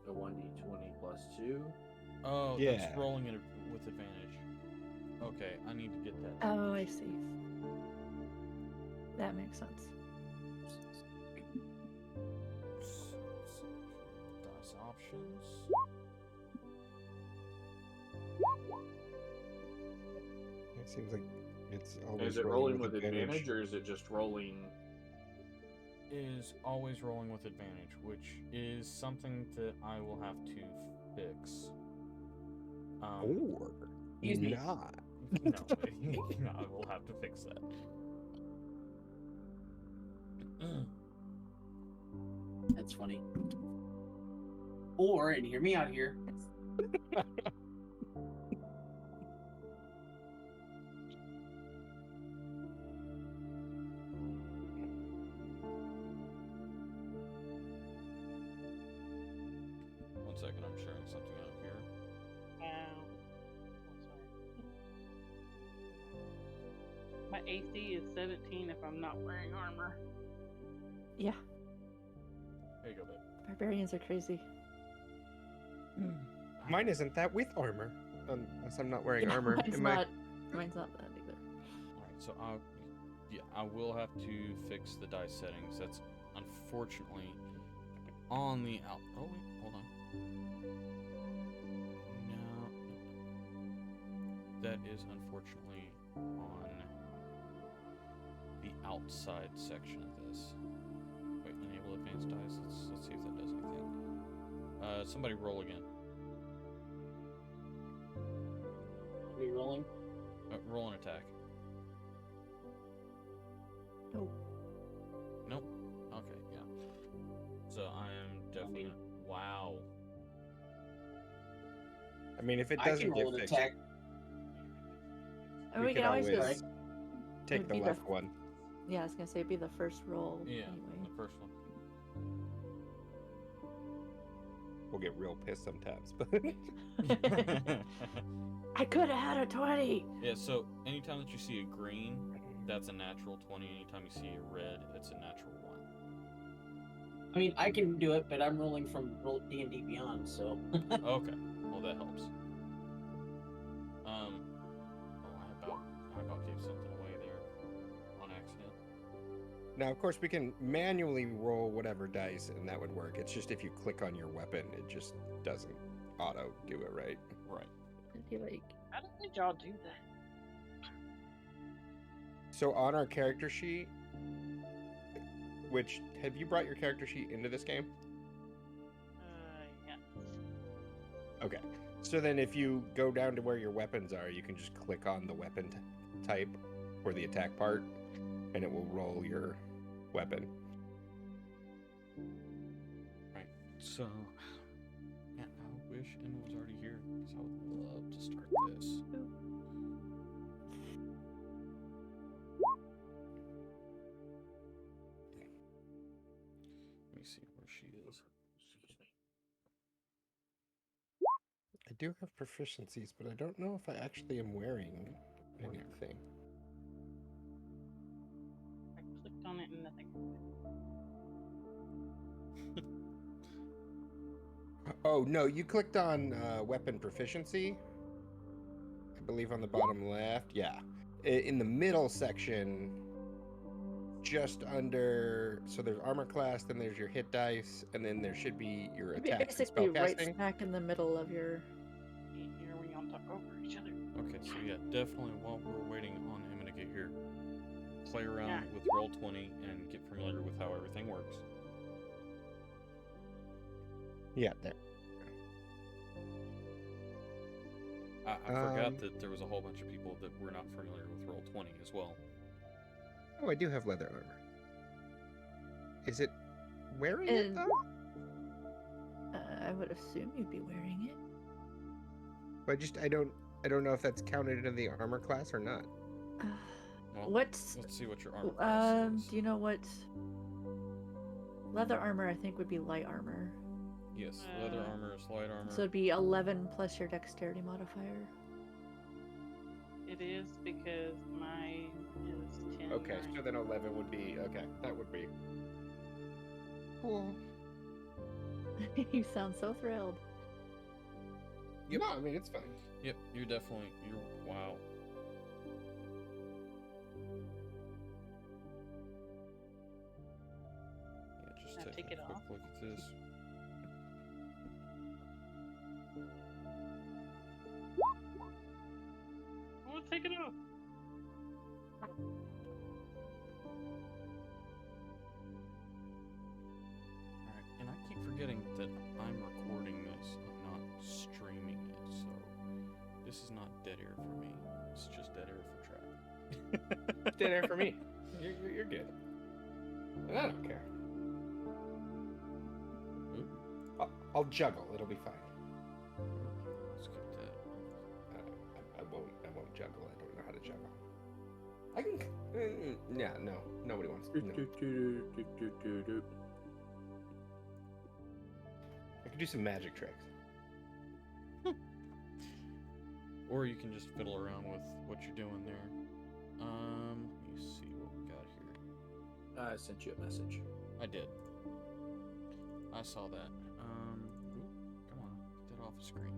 a 1d20 plus 2. Oh, Yeah. that's rolling it with advantage. Okay, I need to get that. Oh, I see. That makes sense. Dice options. It seems like it's always Is it rolling with advantage, or is it just rolling? Is always rolling with advantage, which is something that I will have to fix. Or Excuse me. not. No, I will have to fix that. That's funny. Or, and hear me out here. One second, I'm sharing something out here. My AC is 17 if I'm not wearing armor. Yeah, There you go, babe. barbarians are crazy. Mine isn't that with armor, unless I'm not wearing Yeah, armor. Mine's Am I- not. Mine's not that either. Alright, so I will have to fix the dice settings. That's unfortunately on the out. Oh wait, hold on. No, that is unfortunately on the outside section of this. Wait, enable advanced dice. Let's see if that does anything. Somebody roll again. Are we rolling? Roll an attack. Nope. Nope. Okay, yeah. So I am definitely. Wow. I mean, if it I doesn't can roll get an fixed, attack. Oh, we can always just. take would the be the- left one. Yeah, I was gonna say it'd be the first roll. Yeah, Anyway. the first one. We'll get real pissed sometimes, but I could have had a 20. Yeah, so anytime that you see a green, that's a natural 20. Anytime you see a red, it's a natural 1. I mean, I can do it, but I'm rolling from D&D Beyond, so. Okay, well that helps. Oh, I about gave something away there on accident. now, of course, we can manually roll whatever dice, and that would work. It's just if you click on your weapon, it just doesn't auto do it, right? Right. It'd be like, How did y'all do that? So on our character sheet, which have you brought your character sheet into this game? Yeah. Okay. So then if you go down to where your weapons are, you can just click on the weapon type or the attack part, and it will roll your weapon. Right. So, man, I wish Emma was already here because I would love to start this. Let me see where she is. Excuse me. I do have proficiencies, but I don't know if I actually am wearing anything. I clicked on it and nothing. Oh, no, you clicked on weapon proficiency. I believe on the bottom left. Yeah. In the middle section, just under. So there's armor class, then there's your hit dice, and then there should be your It'd be attacks and basically right spellcasting. smack in the middle of your. Here we all talk over each other. Okay, so yeah, definitely while we're waiting on him to get here, play around Yeah. with Roll20 and get familiar with how everything works. Yeah, there. I forgot that there was a whole bunch of people that were not familiar with Roll20 as well. Oh, I do have leather armor. Is it wearing it And- though? I would assume you'd be wearing it. But I don't know if that's counted into the armor class or not. Well, What's let's see what your armor class is. do you know what leather armor I think would be light armor. Yes, leather armor is light armor. So it'd be 11 plus your dexterity modifier. It is because mine is 10. Okay, so then 11 would be okay. That would be cool. You sound so thrilled. You know, I mean, it's fine. Yep, you're wow. Yeah, just Now take take a it quick off. look at this. I want to take it off. Alright, and I keep forgetting that I'm recording this, I'm not streaming it, so this is not dead air for me. It's just dead air for Trap. Dead air for me. You're good. And I don't care. I'll juggle. It'll be fine. Let's get that. I won't juggle. I don't know how to juggle. I can. Yeah, no. Nobody wants. No. I can do some magic tricks. Or you can just fiddle around with what you're doing there. Let me see what we got here. I sent you a message. I did. I saw that. Ooh, come on, get that off the screen.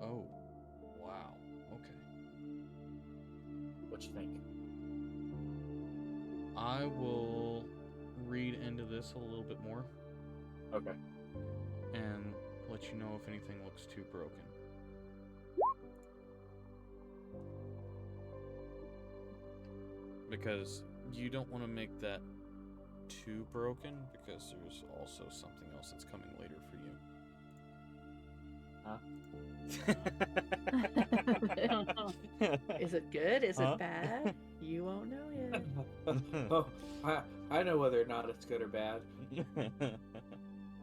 Oh, wow. Okay. What you think? I will read into this a little bit more Okay. and let you know if anything looks too broken. Because you don't want to make that too broken, because there's also something else that's coming later for you. Is it good? Is Huh? it bad? You won't know yet. Oh, I know whether or not it's good or bad.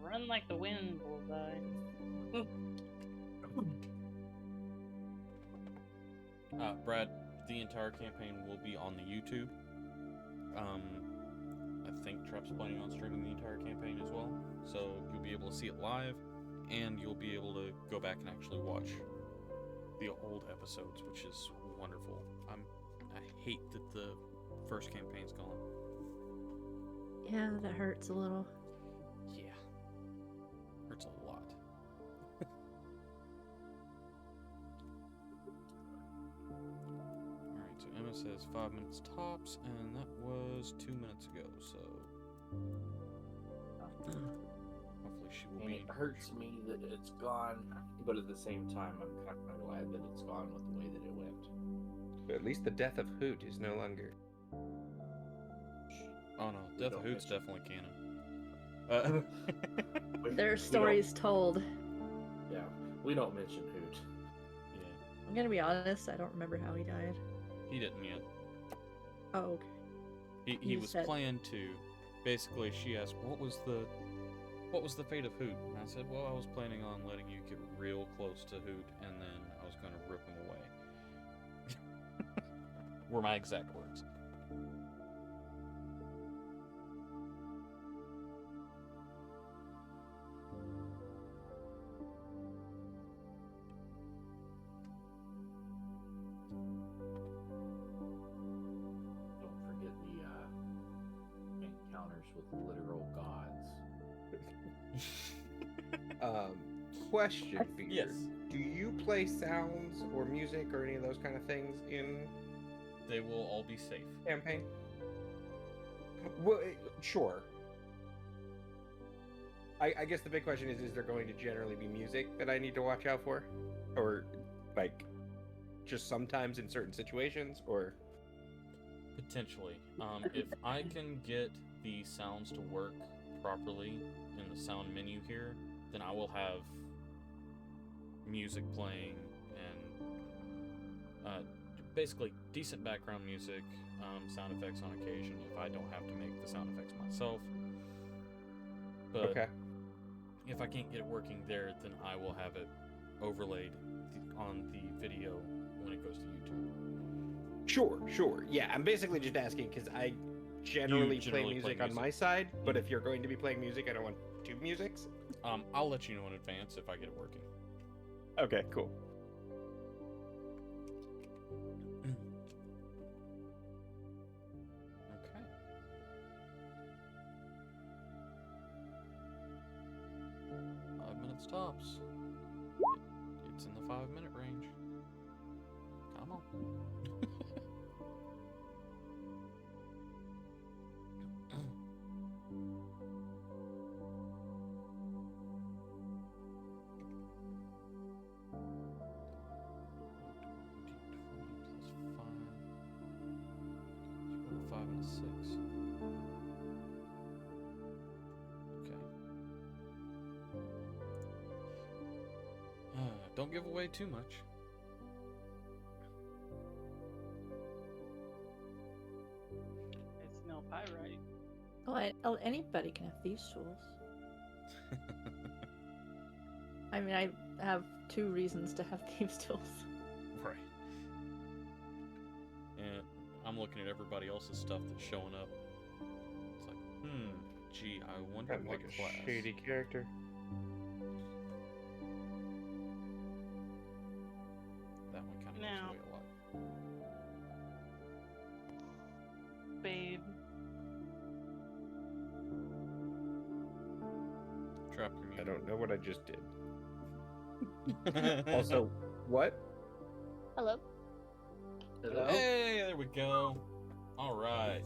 Run like the wind, bullseye. Brad, the entire campaign will be on the YouTube. I think Trap's planning on streaming the entire campaign as well, so you'll be able to see it live, and you'll be able to go back and actually watch the old episodes, which is wonderful. I hate that the first campaign's gone. Yeah, that hurts a little. Yeah, hurts a lot. Alright, so Emma says 5 minutes tops, and that was 2 minutes ago, so hopefully she will And be. it hurts me that it's gone, but at the same time, I'm kind of glad that it's gone with the way that it went. But at least the death of Hoot is no longer. Oh no, We Death of don't Hoot's mention- definitely canon. There are We stories told. don't- Yeah, we don't mention Hoot. Yeah, I'm gonna be honest, I don't remember how he died. he didn't yet. Oh, okay. He You was said- planned to. Basically, she asked, "What was the fate of Hoot?" And I said, "Well, I was planning on letting you get real close to Hoot, and then I was going to rip him away." Were my exact words. Don't forget the encounters with literal gods. question, Beard. Yes. Do you play sounds or music or any of those kind of things in They will all be safe. campaign? Well, sure. I guess the big question is there going to generally be music that I need to watch out for? Or, like, just sometimes in certain situations? Or... Potentially. If I can get the sounds to work properly in the sound menu here, then I will have music playing and basically decent background music, sound effects on occasion if I don't have to make the sound effects myself. But Okay. if I can't get it working there, then I will have it overlaid on the video when it goes to YouTube. Sure. Yeah, I'm basically just asking because I generally play music on my side, but if you're going to be playing music, I don't want two musics. I'll let you know in advance if I get it working. Okay, cool. Okay. 5 minutes tops. It's in the 5-minute range. Come on. +5. 5 and a 6. Okay. Don't give away too much. It's no pyrite. Oh, anybody can have these tools. I mean, I have 2 reasons to have thieves' tools. Right. And I'm looking at everybody else's stuff that's showing up. It's like, gee, I wonder I'm what like a class. shady character. That one kind of Now. gives away a lot. Babe. Trap your I mute. don't know what I just did. Also, what? Hello. Hello? Hey, there we go. All right.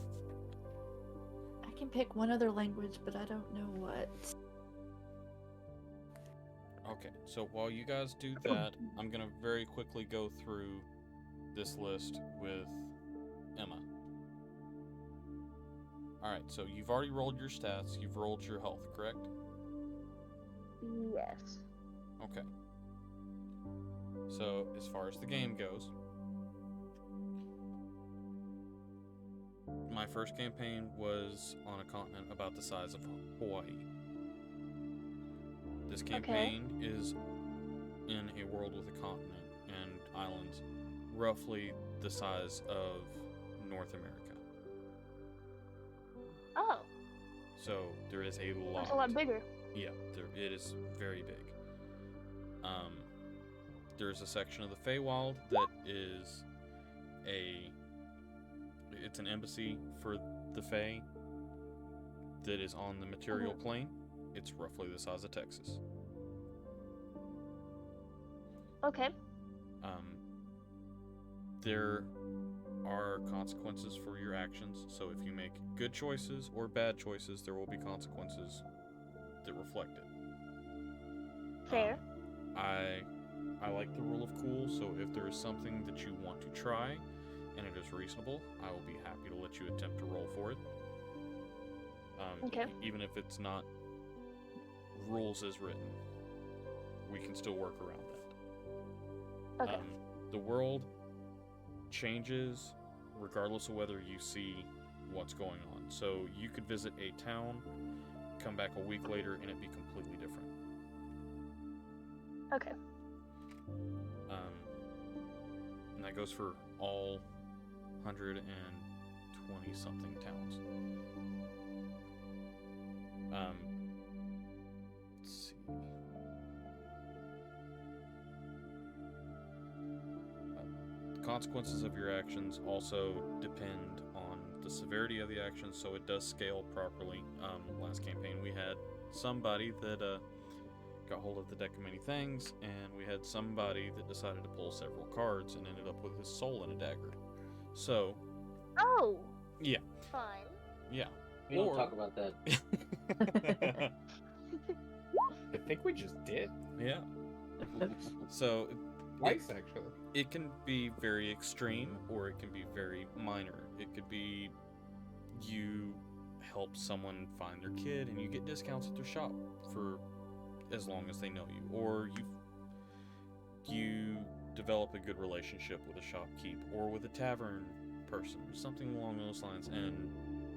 I can pick one other language, but I don't know what. Okay, so while you guys do that, I'm gonna very quickly go through this list with Emma. Alright, so you've already rolled your stats, you've rolled your health, correct? Yes. Okay. So, as far as the game goes, my first campaign was on a continent about the size of Hawaii. This campaign is in a world with a continent and islands roughly the size of North America. Oh, So there is a lot. that's a lot bigger. Yeah, it is very big. There's a section of the Feywild that is it's an embassy for the Fey that is on the material plane. It's roughly the size of Texas. Okay. There are consequences for your actions, so if you make good choices or bad choices, there will be consequences that reflect it. Fair. I like the rule of cool, so if there is something that you want to try and it is reasonable, I will be happy to let you attempt to roll for it. Okay. Even if it's not rules as written, we can still work around that. Okay. The world changes regardless of whether you see what's going on. So you could visit a town, come back a week later, and it be completely different. Okay. And that goes for all 120 something towns. Let's see. The consequences of your actions also depend on the severity of the action, so it does scale properly. Last campaign we had somebody that got hold of the deck of many things, and we had somebody that decided to pull several cards and ended up with his soul in a dagger. So, Oh. yeah. Fun. Yeah. We don't talk about that. I think we just did. Yeah. So, Twice, actually. it can be very extreme, or it can be very minor. It could be you help someone find their kid, and you get discounts at their shop for as long as they know you, or you develop a good relationship with a shopkeep or with a tavern person, something along those lines, and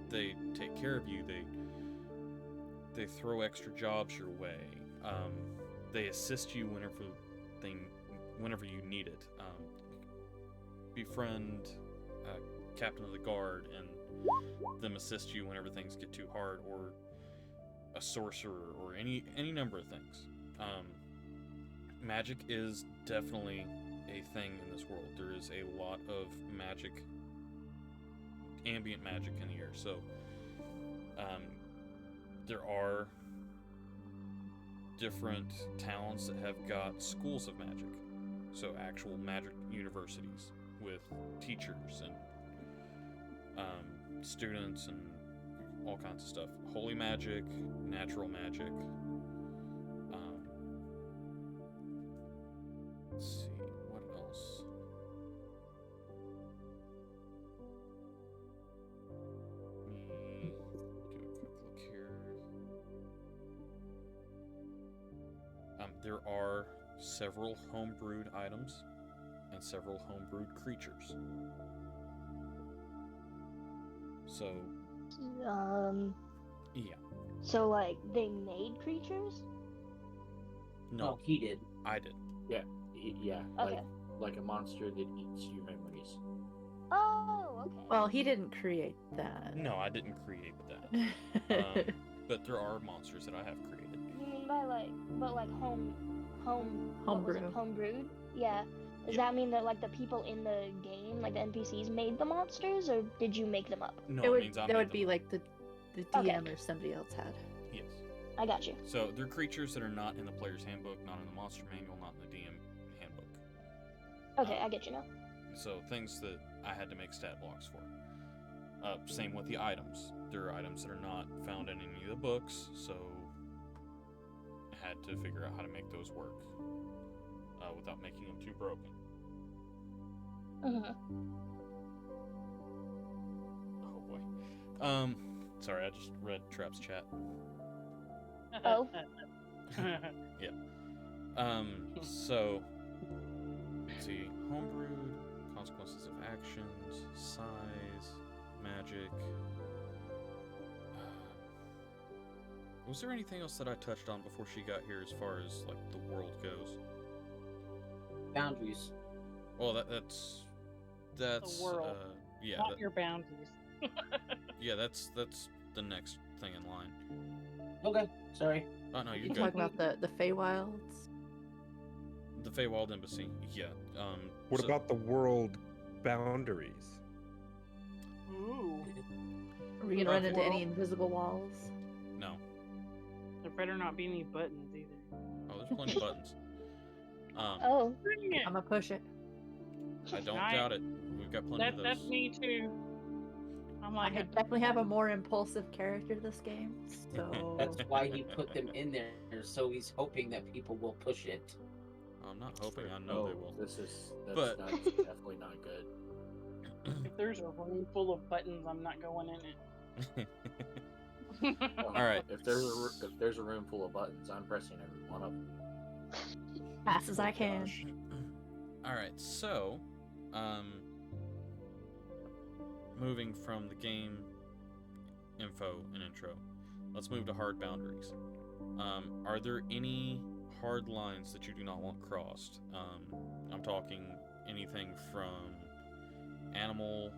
they take care of you. They throw extra jobs your way. They assist you whenever you need it. Befriend captain of the guard and them assist you whenever things get too hard, or a sorcerer, or any number of things. Magic is definitely a thing in this world. There is a lot of magic, ambient magic in the air. So there are different towns that have got schools of magic, so actual magic universities with teachers and students and all kinds of stuff. Holy magic, natural magic. Let's see, what else? Let me do a quick look here. There are several homebrewed items and several homebrewed creatures. So, yeah. So like they made creatures? No, Oh, he did. I did. Yeah, Okay. like a monster that eats your memories. Oh, okay. Well, he didn't create that. No, I didn't create that. But there are monsters that I have created. You mean by like Homebrew. homebrewed? Yeah. Does Yeah. that mean that like the people in the game, like the NPCs, made the monsters, or did you make them up? No, it it would means I that made would them be up. like the Okay. DM or somebody else had. Yes. I got you. So they're creatures that are not in the player's handbook, not in the monster manual, not in the DM handbook. Okay, I get you now. So things that I had to make stat blocks for. Same with the items. There are items that are not found in any of the books, so I had to figure out how to make those work without making them too broken. Mm-hmm. Oh boy. Sorry, I just read Trap's chat. Oh. So let's see. Homebrewed, consequences of actions, size, magic. Was there anything else that I touched on before she got here as far as like the world goes? Boundaries. Well, that's The world. yeah, Not your boundaries. yeah, that's the next thing in line. Okay, sorry. Oh no, you're You good. talking about the Feywilds? The Feywild Embassy. Yeah. What so- about the world boundaries? Ooh. Are we gonna run Okay. into any invisible walls? No. There better not be any buttons either. Oh, there's plenty of buttons. Oh. Dang it. I'm gonna push it. I don't Nice. doubt it. We've got plenty of those. That's me too. I'm I like, definitely have a more impulsive character this game, so That's why he put them in there, so he's hoping that people will push it. I'm not hoping. I know they will. That's But- definitely not good. if there's a room full of buttons, I'm not going in it. All right. If there's a room full of buttons, I'm pressing every one of them. fast as I can. Gosh. All right. So, moving from the game info and intro, let's move to hard boundaries. Are there any hard lines that you do not want crossed? I'm talking anything from animals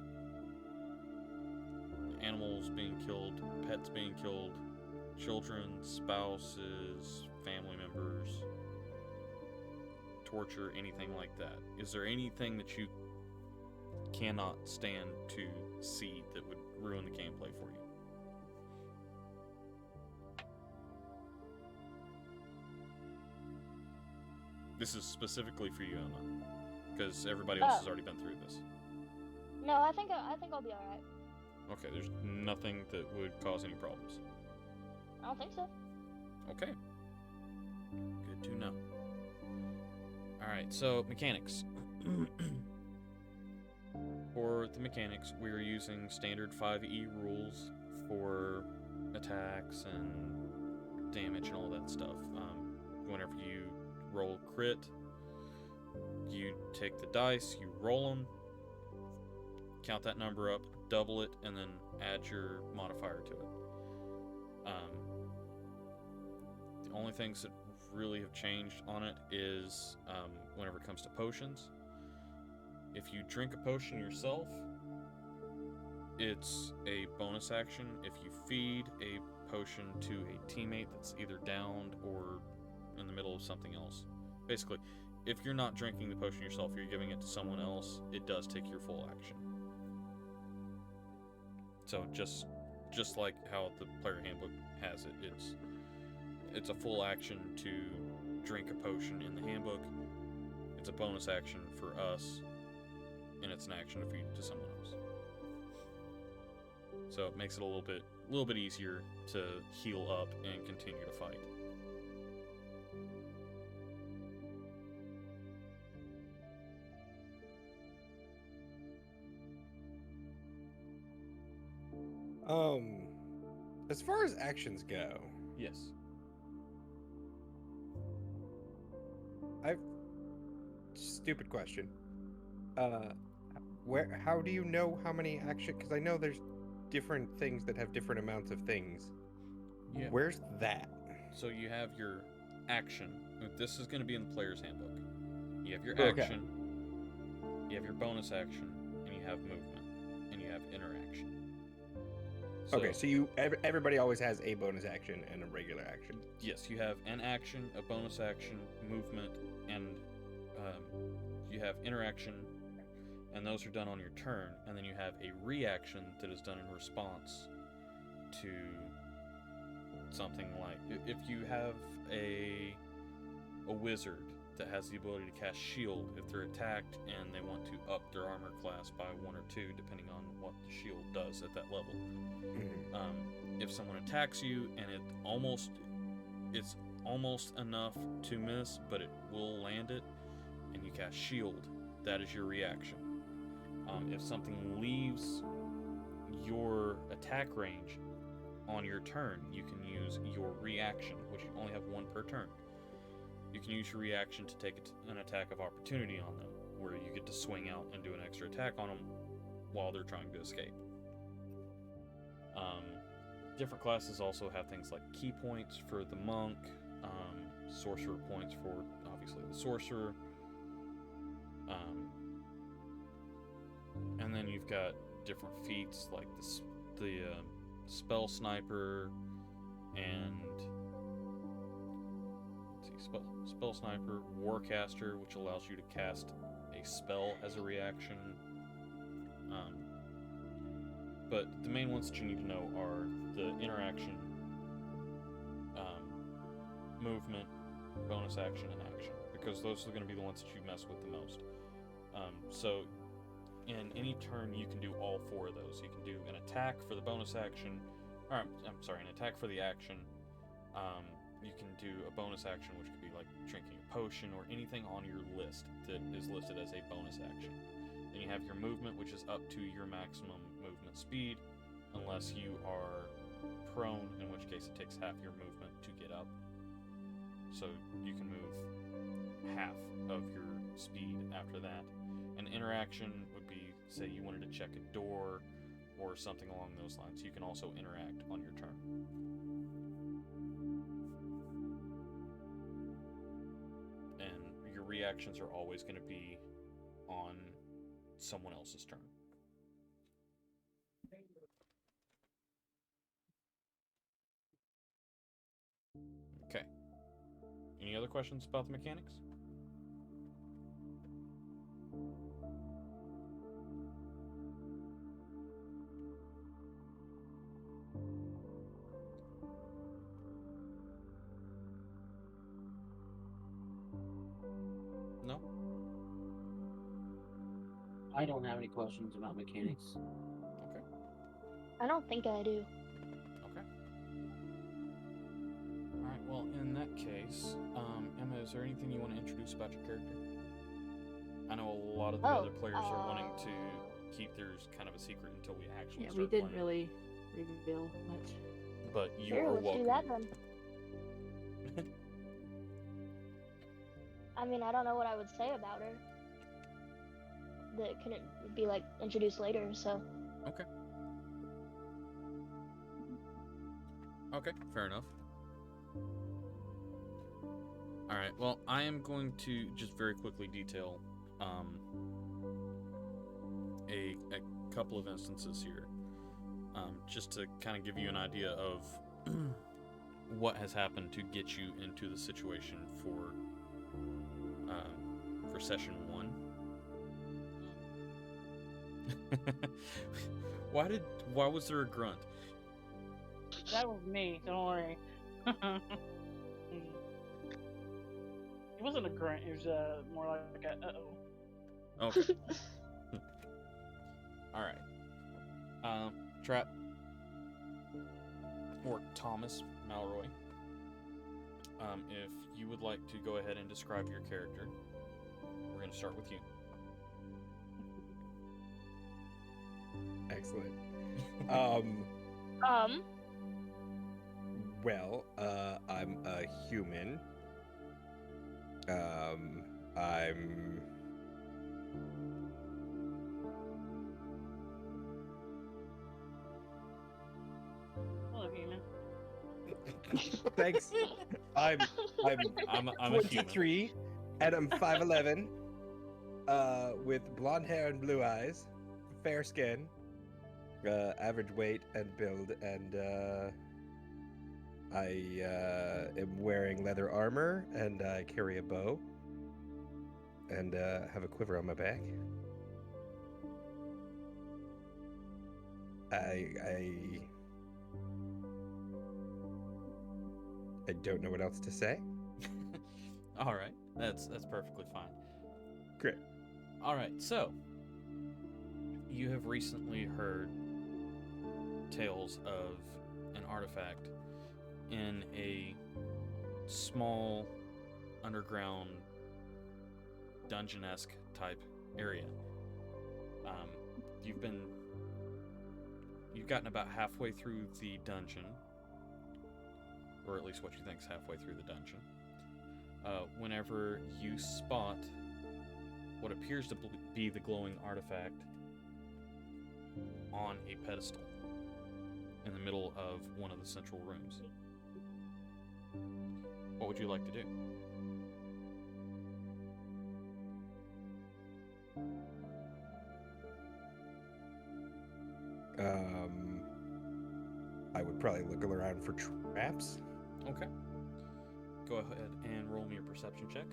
being killed, pets being killed, children, spouses, family members, torture, anything like that. Is there anything that you cannot stand to see that would ruin the gameplay for you? This is specifically for you, Emma, because everybody else has already been through this. No, I think I'll be alright. Okay, there's nothing that would cause any problems. I don't think so. Okay. Good to know. Alright, so mechanics. For the mechanics, we're using standard 5e rules for attacks and damage and all that stuff. Whenever you roll crit, you take the dice, you roll them, count that number up, double it, and then add your modifier to it. The only things that really have changed on it is whenever it comes to potions. If you drink a potion yourself, it's a bonus action. If you feed a potion to a teammate that's either downed or in the middle of something else. Basically, if you're not drinking the potion yourself, you're giving it to someone else, it does take your full action. So just like how the player handbook has it, it's a full action to drink a potion in the handbook. It's a bonus action for us, and it's an action to feed to someone else. So it makes it a little bit easier to heal up and continue to fight. As far as actions go, Yes. stupid question. How do you know how many action? Because I know there's different things that have different amounts of things. Yeah. Where's that? So you have your action. This is going to be in the player's handbook. You have your Okay. action, you have your bonus action, and you have movement, and you have interaction. Okay, so everybody always has a bonus action and a regular action. Yes, you have an action, a bonus action, movement, and you have interaction, and those are done on your turn. And then you have a reaction that is done in response to something like if you have a wizard that has the ability to cast shield. If they're attacked and they want to up their armor class by 1 or 2, depending on what the shield does at that level. If someone attacks you and it's almost enough to miss, but it will land it, and you cast shield, that is your reaction. If something leaves your attack range on your turn, you can use your reaction, which you only have 1 per turn. You can use your reaction to take an attack of opportunity on them, where you get to swing out and do an extra attack on them while they're trying to escape. Different classes also have things like key points for the monk, sorcerer points for obviously the sorcerer, and then you've got different feats like the spell sniper and spell sniper, warcaster, which allows you to cast a spell as a reaction. But the main ones that you need to know are the interaction, movement, bonus action, and action, because those are going to be the ones that you mess with the most. So in any turn, you can do all 4 of those. You can do an attack for the bonus action, or an attack for the action. You can do a bonus action, which could be like drinking a potion or anything on your list that is listed as a bonus action. Then you have your movement, which is up to your maximum movement speed, unless you are prone, in which case it takes half your movement to get up. So you can move half of your speed after that. An interaction would be, say you wanted to check a door or something along those lines. You can also interact on your turn. And your reactions are always going to be on someone else's turn. Okay. Any other questions about the mechanics? No? I don't have any questions about mechanics. Okay. I don't think I do. Okay. Alright, well, in that case, Emma, is there anything you want to introduce about your character? I know a lot of the other players are wanting to keep theirs kind of a secret until we actually Yeah, start we didn't playing. really reveal much. But you Sure, are let's welcome. do that then. I mean, I don't know what I would say about her. That couldn't be like introduced later, so. Okay. Okay, fair enough. Alright, well, I am going to just very quickly detail a couple of instances here, just to kind of give you an idea of what has happened to get you into the situation for session 1. Why was there a grunt? That was me. Don't worry. It wasn't a grunt. It was more like a uh-oh. Okay. All right. Trap or Thomas Malroy. If you would like to go ahead and describe your character, we're going to start with you. Excellent. Well, I'm a human. I'm Hello, human. Thanks. I'm I'm a human. 23 and I'm 5'11", with blonde hair and blue eyes, fair skin, average weight and build, and I am wearing leather armor, and I carry a bow, and have a quiver on my back. I don't know what else to say. All right, that's perfectly fine. Great. All right, so you have recently heard tales of an artifact in a small underground dungeon-esque type area. You've gotten about halfway through the dungeon, or at least what you think is halfway through the dungeon, whenever you spot what appears to be the glowing artifact on a pedestal in the middle of one of the central rooms. What would you like to do? I would probably look around for traps. Okay. Go ahead and roll me a perception check.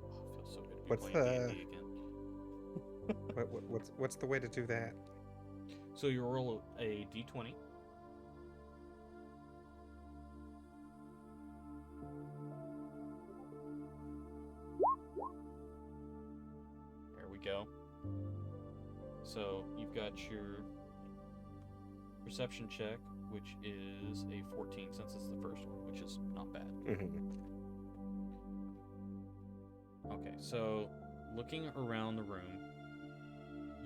Oh, it feels so good to be What's playing D&D again. What's the way to do that? So you roll a d20. There we go. So you've got your perception check, which is a 14 since it's the first one, which is not bad. Mm-hmm. Okay, so looking around the room,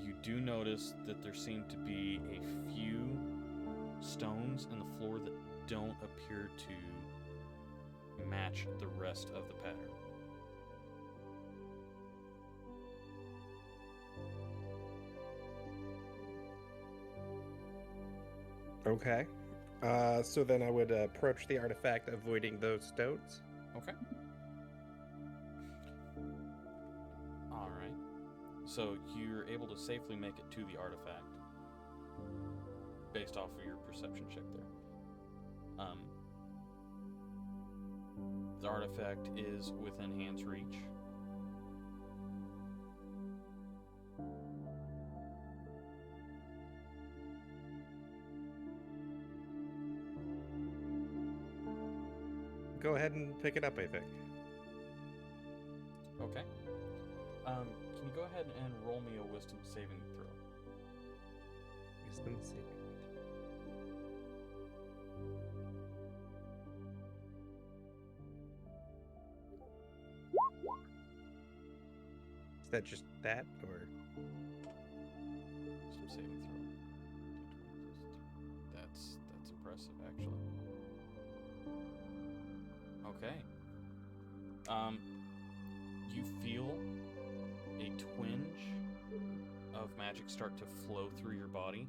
you do notice that there seem to be a few stones in the floor that don't appear to match the rest of the pattern. Okay. So then I would approach the artifact, avoiding those stones. Okay. All right. So you're able to safely make it to the artifact based off of your perception check there. The artifact is within hand's reach. go ahead and pick it up, I think. Okay. Can you go ahead and roll me a wisdom saving throw? Wisdom saving. Is that just that, or? Wisdom saving throw. That's impressive, actually. Okay. You feel a twinge of magic start to flow through your body,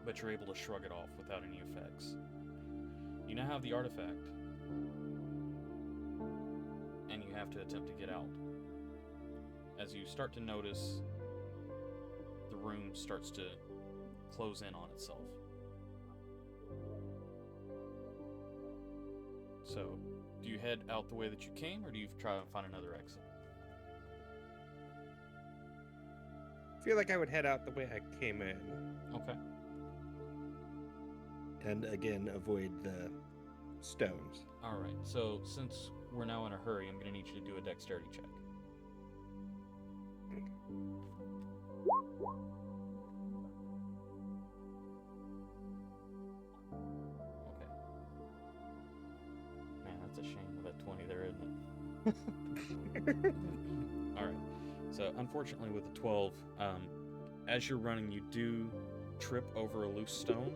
but you're able to shrug it off without any effects. You now have the artifact, and you have to attempt to get out. As you start to notice, the room starts to close in on itself. So, do you head out the way that you came, or do you try and find another exit? I feel like I would head out the way I came in. Okay. And again, avoid the stones. Alright, so since we're now in a hurry, I'm going to need you to do a dexterity check. Okay. Man, that's a shame with that 20 there, isn't it? Alright, so unfortunately with the 12, as you're running, you do trip over a loose stone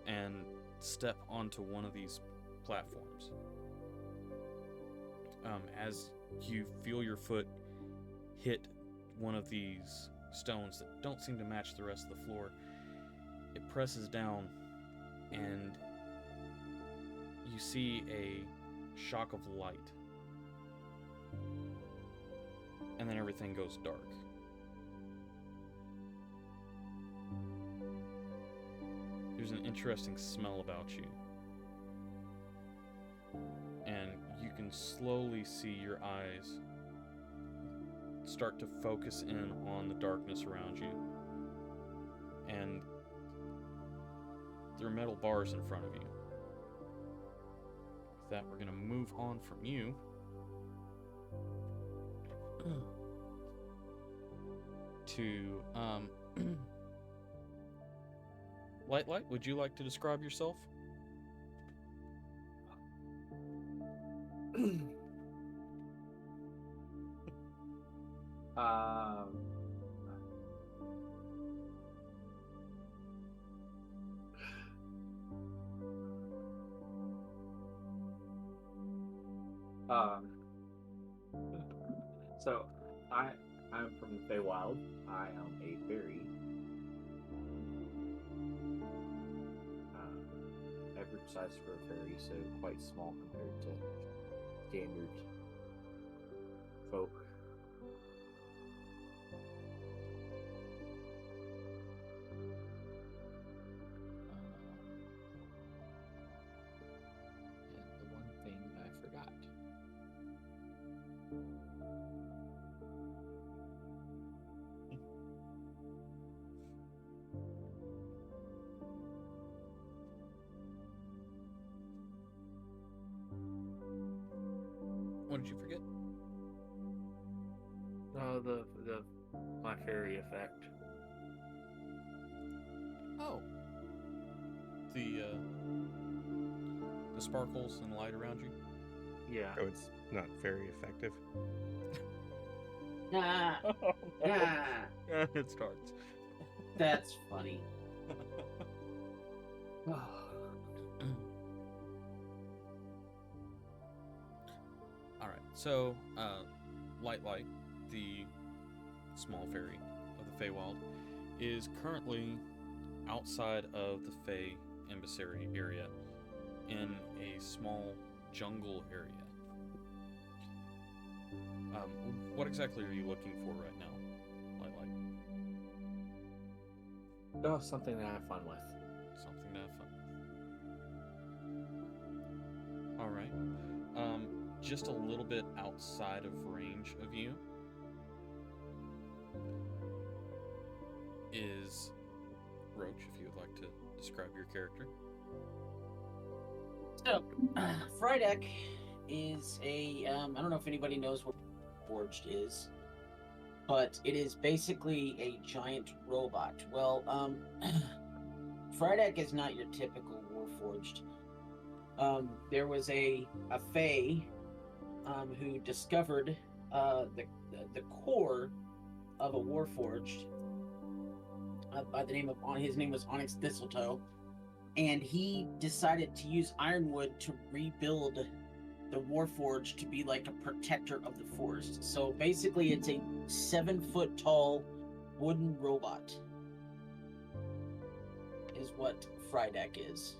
and step onto one of these platforms. As you feel your foot hit one of these stones that don't seem to match the rest of the floor, it presses down and you see a shock of light. And then everything goes dark. There's an interesting smell about you. And you can slowly see your eyes start to focus in on the darkness around you. And there are metal bars in front of you. With that, we're going to move on from you. To, Light, would you like to describe yourself? So I'm from the Feywild. I am a fairy. Average size for a fairy, so quite small compared to standard folk. And the one thing I forgot. What did you forget? The my fairy effect. Oh. The sparkles and light around you? Yeah. Oh, it's not very effective. Nah, nah. It starts. That's funny. Alright, so, Light, the small fairy of the Feywild, is currently outside of the Fey emissary area in a small jungle area. What exactly are you looking for right now, Light? Oh, something to have fun with. Something to have fun. Alright. Just a little bit outside of range of you is Roach, if you would like to describe your character. So, Frydek is a, I don't know if anybody knows what Forged is, but it is basically a giant robot. Well, Frydek is not your typical Warforged. There was a Fae who discovered the core of a Warforged by the name of, his name was Onyx Thistletoe, and he decided to use ironwood to rebuild the Warforged to be like a protector of the forest. So basically it's a 7-foot tall wooden robot is what Frydek is.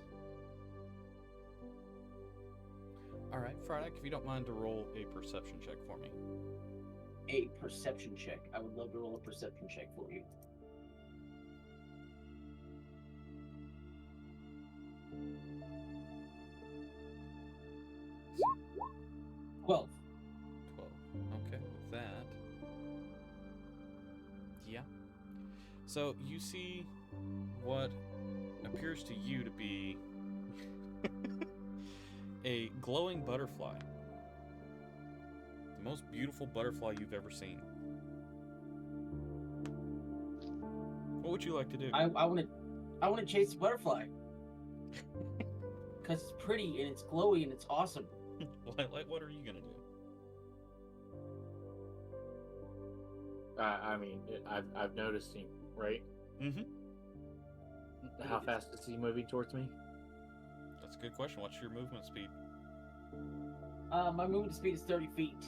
Alright, Frydek, if you don't mind to roll a perception check for me. A perception check. I would love to roll a perception check for you. Well, 12. Okay, with that. Yeah. So you see what appears to you to be a glowing butterfly. The most beautiful butterfly you've ever seen. What would you like to do? I want to chase the butterfly because it's pretty and it's glowy and it's awesome. Like, what are you gonna do? I mean, I've noticed him, right? Mm-hmm. How fast is he moving towards me? That's a good question. What's your movement speed? My movement speed is 30 feet.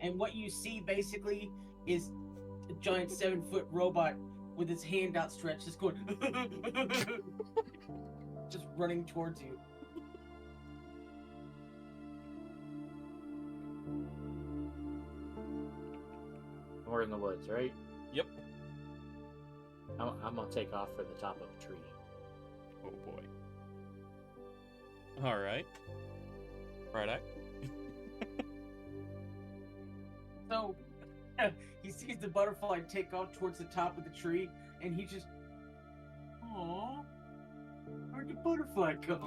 And what you see basically is a giant 7-foot robot with his hand outstretched, just going, just running towards you. We're in the woods, right? Yep. I'm gonna take off for the top of a tree. Oh boy. All right. Frydek. So he sees the butterfly take off towards the top of the tree, and he just, aww, where'd the butterfly go?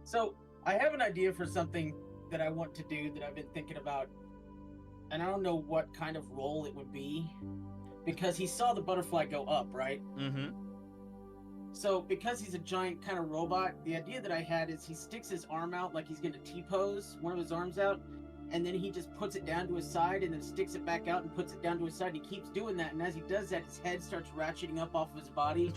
So I have an idea for something that I want to do that I've been thinking about, and I don't know what kind of role it would be, because he saw the butterfly go up, right? Mm-hmm. So because he's a giant kind of robot, the idea that I had is he sticks his arm out like he's gonna T-pose one of his arms out, and then he just puts it down to his side and then sticks it back out and puts it down to his side. He keeps doing that, and as he does that, his head starts ratcheting up off of his body.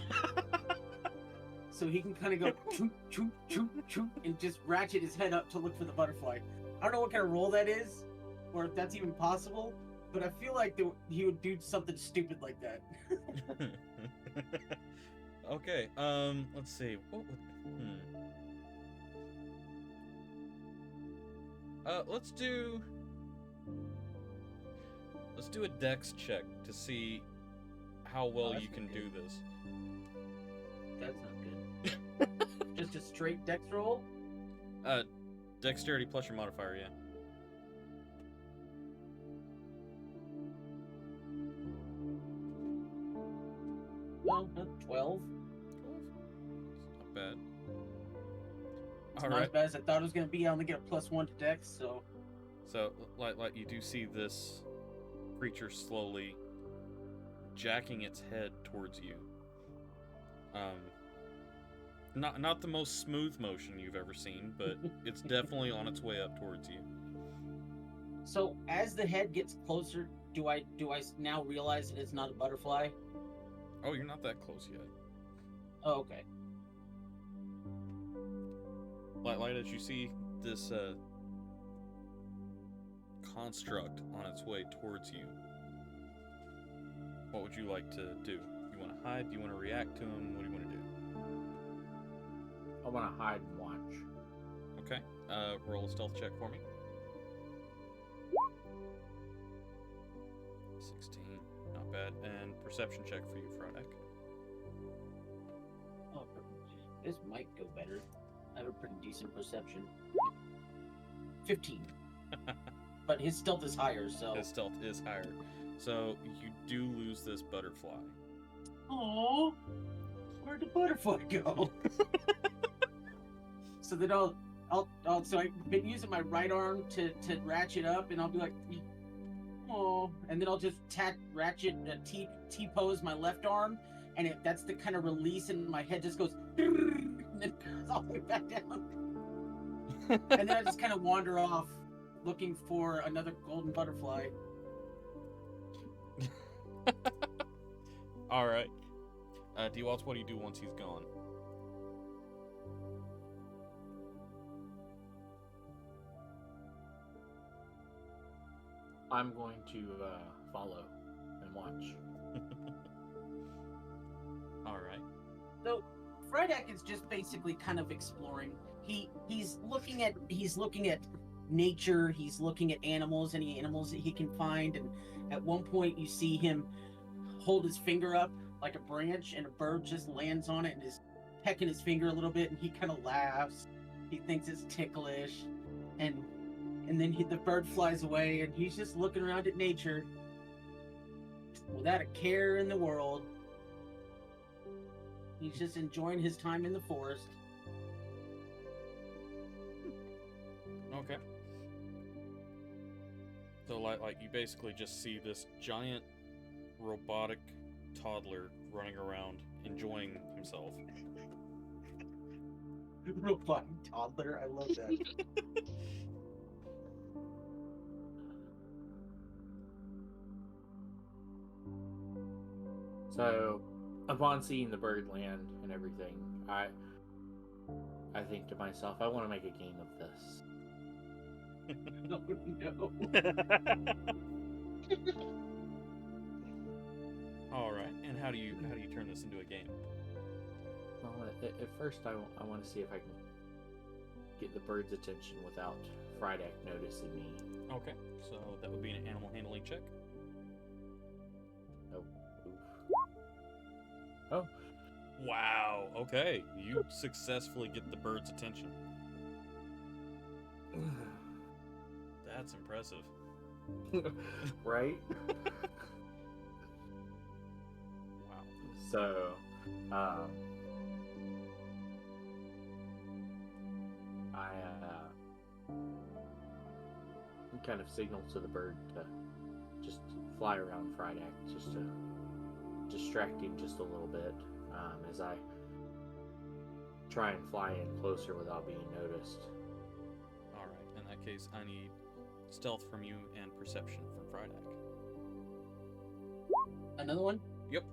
So he can kind of go choop, choop, choop, choop, and just ratchet his head up to look for the butterfly. I don't know what kind of role that is, or if that's even possible, but I feel like he would do something stupid like that. Okay, let's see. What would... Let's do a dex check to see how well you can do this. That's not good. Just a straight dex roll? Dexterity plus your modifier, yeah. Well, 12. Not bad. It's All not right. as bad as I thought it was going to be. I only get a +1 to dex, so... So, like you do see this creature slowly jacking its head towards you. Not the most smooth motion you've ever seen, but it's definitely on its way up towards you. So, as the head gets closer, do I now realize that it's not a butterfly? Oh, you're not that close yet. Oh, okay. Light as you see this construct on its way towards you, what would you like to do? You want to hide? Do you want to react to him? What do you want to do? I want to hide and watch. Okay. Roll a stealth check for me. 16. Not bad. And perception check for you, Frydek. Oh, this might go better. I have a pretty decent perception. 15. but his stealth is higher, so. His stealth is higher. So you do lose this butterfly. Oh, where'd the butterfly go? So then so I've been using my right arm to ratchet up, and I'll be like, oh, and then I'll just ratchet T-pose my left arm, and that's the kind of release, and my head just goes, and then goes all the way back down. And then I just kind of wander off, looking for another golden butterfly. All right. D-Waltz, what do you do once he's gone? I'm going to follow and watch. All right. So Frydek is just basically kind of exploring. He's looking at nature. He's looking at animals, any animals that he can find. And at one point, you see him hold his finger up like a branch, and a bird just lands on it and is pecking his finger a little bit. And he kind of laughs. He thinks it's ticklish, and then the bird flies away, and he's just looking around at nature without a care in the world. He's just enjoying his time in the forest. Okay. So like you basically just see this giant robotic toddler running around enjoying himself. Robotic toddler, I love that. So, upon seeing the bird land and everything, I think to myself, I want to make a game of this. Oh no. All right. And how do you turn this into a game? Well, at first, I want to see if I can get the bird's attention without Frydek noticing me. Okay. So that would be an animal handling check. Oh, oof. Oh. Wow. Okay. You successfully get the bird's attention. That's impressive. Right? Wow. So, I kind of signal to the bird to just fly around Frydek, just to distract him just a little bit, as I try and fly in closer without being noticed. All right. In that case, I need stealth from you and perception from Frydek. Another one? Yep.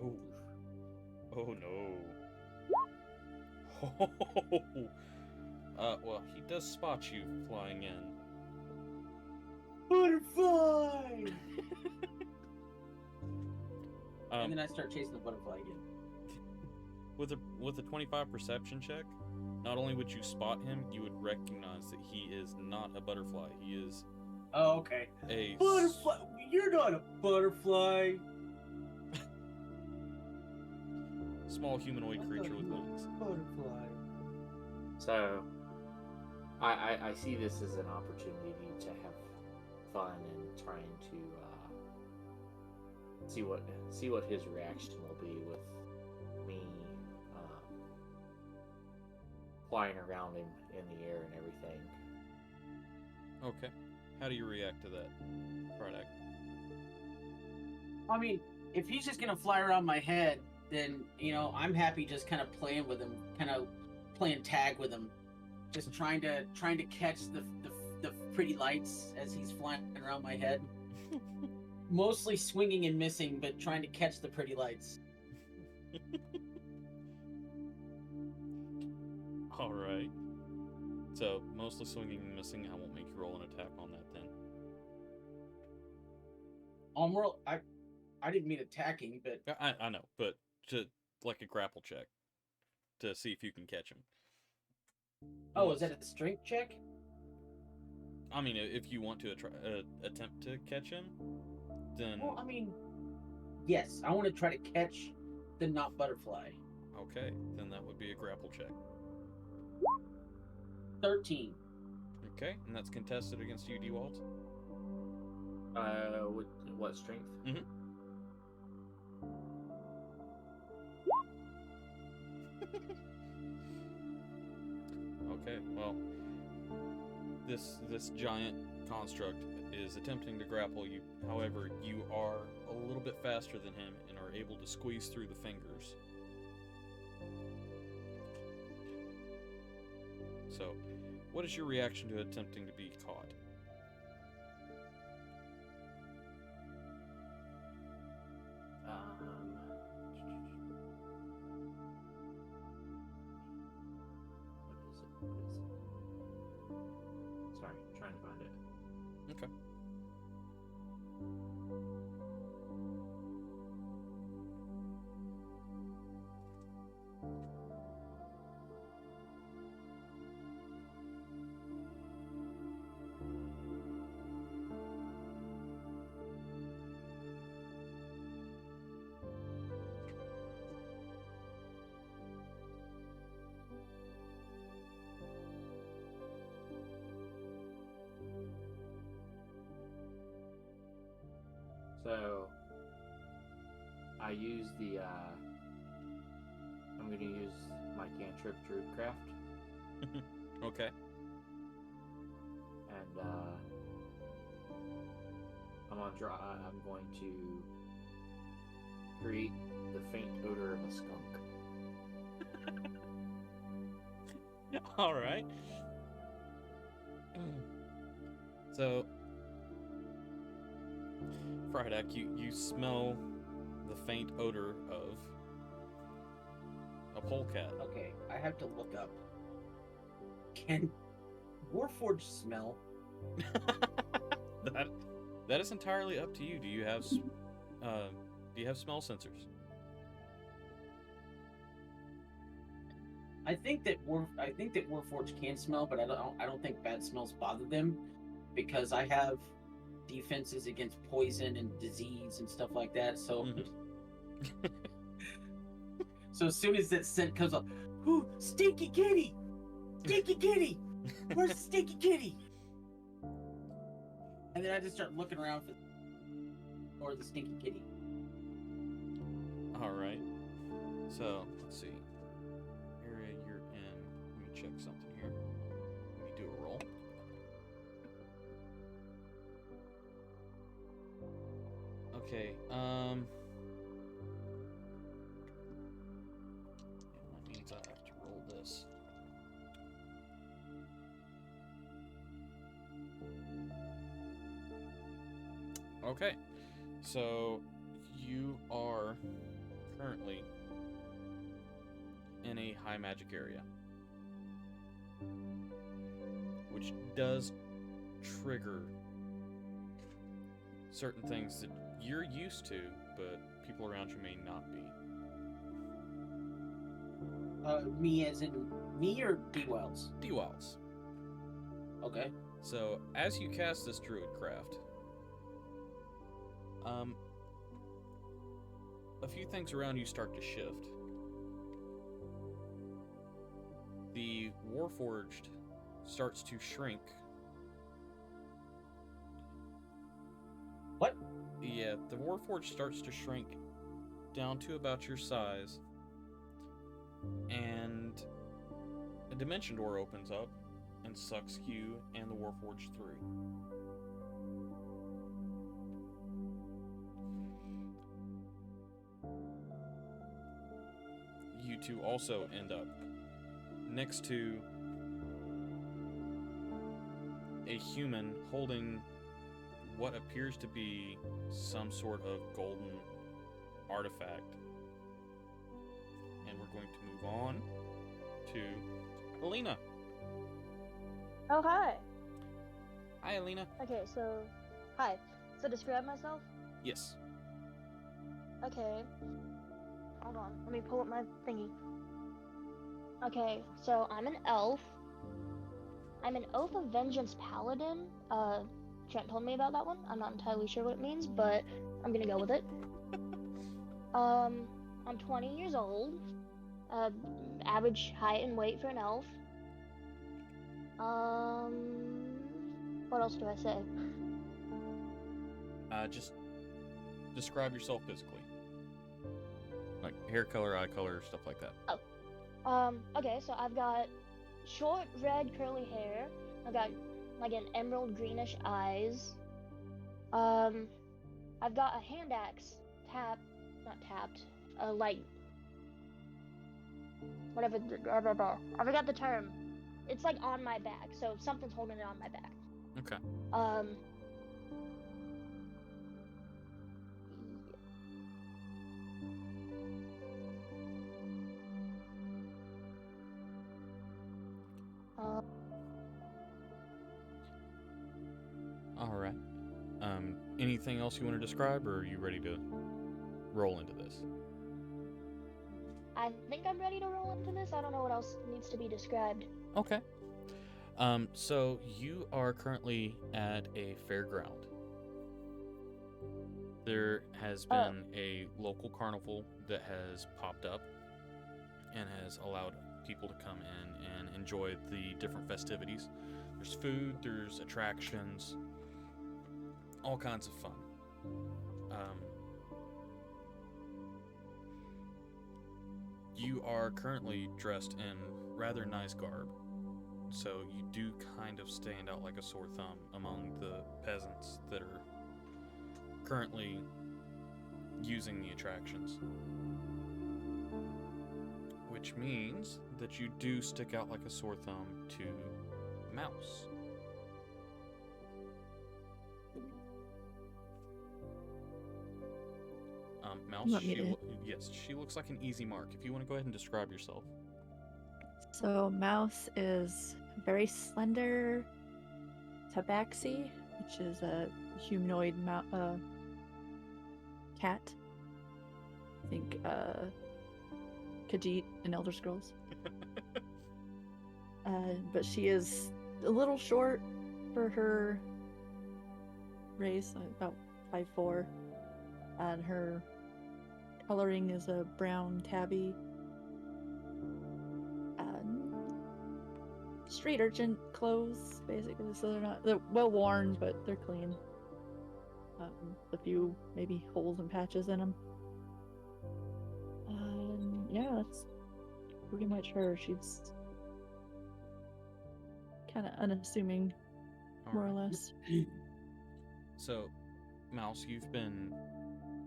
Oh. Oh no. Well, he does spot you flying in. Butterfly! Um, And then I start chasing the butterfly again. with a 25 perception check, not only would you spot him, you would recognize that he is not a butterfly. He is Oh, okay. a Butterfly! You're not a butterfly! small humanoid creature with wings. Butterfly. So, I see this as an opportunity to have fun and trying to see what his reaction will be with me flying around him in the air and everything. Okay. How do you react to that, Frydek? I mean, if he's just gonna fly around my head, then, I'm happy just kind of playing with him, kind of playing tag with him. Just trying to catch the pretty lights as he's flying around my head. Mostly swinging and missing, but trying to catch the pretty lights. All right. So mostly swinging and missing. I won't make you roll an attack on that then. I didn't mean attacking, but I know, but to like a grapple check to see if you can catch him. oh, is that a strength check? I mean, if you want to attempt to catch him, then Well, I mean, yes, I want to try to catch the not butterfly. okay, then that would be a grapple check. 13. Okay, and that's contested against you, D-Walt. What strength? Mhm. Okay, well, this giant construct is attempting to grapple you. However, you are a little bit faster than him and are able to squeeze through the fingers. So, what is your reaction to attempting to be caught? What is it? Sorry, trying to find it. Okay. So I use the I'm gonna use my cantrip Druidcraft, Okay. and I'm going to create the faint odor of a skunk. All right. So, Frydek, you smell the faint odor of a polecat. Okay, I have to look up. Can Warforged smell? That is entirely up to you. Do you have smell sensors? I think that Warforged can smell, but I don't think bad smells bother them, because I have defenses against poison and disease and stuff like that. So, so as soon as that scent comes up, ooh, stinky kitty, stinky kitty, where's the stinky kitty? And then I just start looking around for the stinky kitty. All right. So let's see. Area you're in. Let me check something here. Let me do a roll. Okay. That means I have to roll this. Okay. So you are currently in a high magic area, which does trigger certain things that you're used to, but people around you may not be. Me as in me or D-Wilds? D-Wilds. Okay. So as you cast this Druidcraft, a few things around you start to shift. The Warforged starts to shrink. What? Yeah, the Warforged starts to shrink down to about your size, and a dimension door opens up and sucks you and the Warforged through. You two also end up next to a human holding what appears to be some sort of golden artifact. And we're going to move on to Alina. Oh, hi. Hi, Alina. Okay, so, hi. So describe myself? Yes. Okay. Hold on, let me pull up my thingy. Okay, so I'm an elf. I'm an Oath of Vengeance Paladin. Trent told me about that one. I'm not entirely sure what it means, but I'm gonna go with it. I'm 20 years old. Average height and weight for an elf. What else do I say? Just describe yourself physically. Like hair color, eye color, stuff like that. Okay, so I've got short red curly hair. I've got like an emerald greenish eyes. I've got a hand axe not tapped, like whatever. I forgot the term. It's like on my back, so something's holding it on my back. Okay. All right. Anything else you want to describe, or are you ready to roll into this? I think I'm ready to roll into this. I don't know what else needs to be described. Okay. So you are currently at a fairground. There has been a local carnival that has popped up and has allowed people to come in and enjoy the different festivities. There's food, there's attractions, all kinds of fun. You are currently dressed in rather nice garb, so you do kind of stand out like a sore thumb among the peasants that are currently using the attractions. Which means that you do stick out like a sore thumb to Mouse. Mouse, You want me to- yes, she looks like an easy mark. If you want to go ahead and describe yourself. So Mouse is very slender tabaxi, which is a humanoid cat. I think Khajiit in Elder Scrolls. But she is a little short for her race, about 5'4", and her coloring is a brown tabby. Street urchin clothes, basically, so they're well worn, but they're clean. A few maybe holes and patches in them. Yeah, that's pretty much her. She's kind of unassuming, more or less. So, Mouse, you've been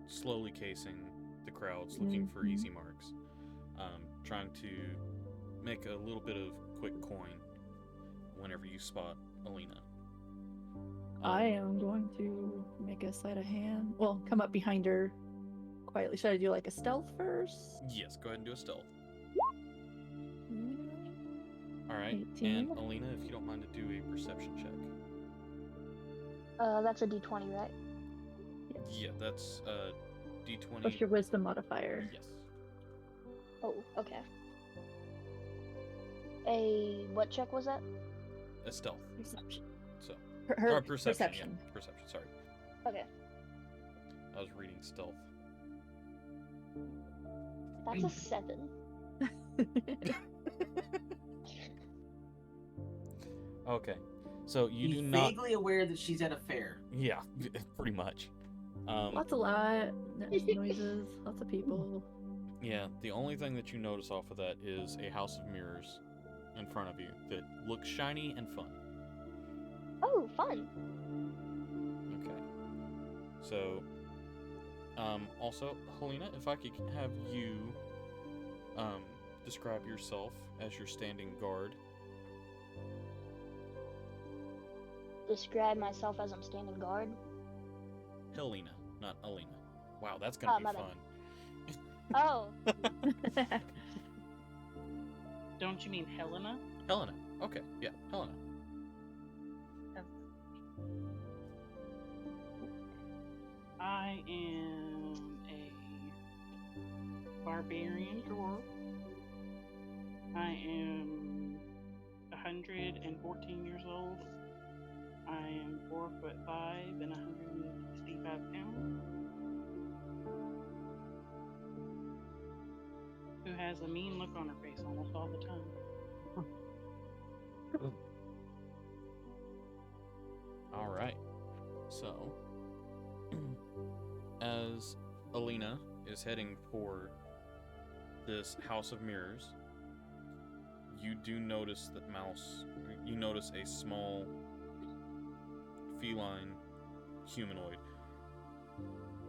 slowly casing the crowds, looking for easy marks, trying to make a little bit of quick coin whenever you spot Alina. I am going to make a sleight of hand. Well, come up behind her quietly. Should I do like a stealth first? Yes, go ahead and do a stealth. Mm, All right, 18. and Alina, if you don't mind to do a perception check. That's a D20, right? Yeah, that's D20. What's your wisdom modifier? Yes. Oh, okay. A what check was that? A stealth. Perception. So, Her or perception. perception. Yeah, perception. Sorry, Okay, I was reading stealth. that's a 7. Okay, so you He's do not. vaguely aware that she's at a fair. Yeah, pretty much. Lots of noises, lots of people. Yeah, the only thing that you notice off of that is a house of mirrors in front of you that looks shiny and fun. Oh, fun. Okay. So, also, Helena, if I could have you describe yourself as your standing guard. Describe myself as I'm standing guard. Helena, not Alina. Wow, that's gonna be my fun. bad. Oh, Don't you mean Helena? Helena. Okay, yeah, Helena. I am a barbarian dwarf. I am 114 years old. I am 4'5" and 165 pounds. Who has a mean look on her face almost all the time. All right. So, as Alina is heading for this House of Mirrors, you do notice that you notice a small feline humanoid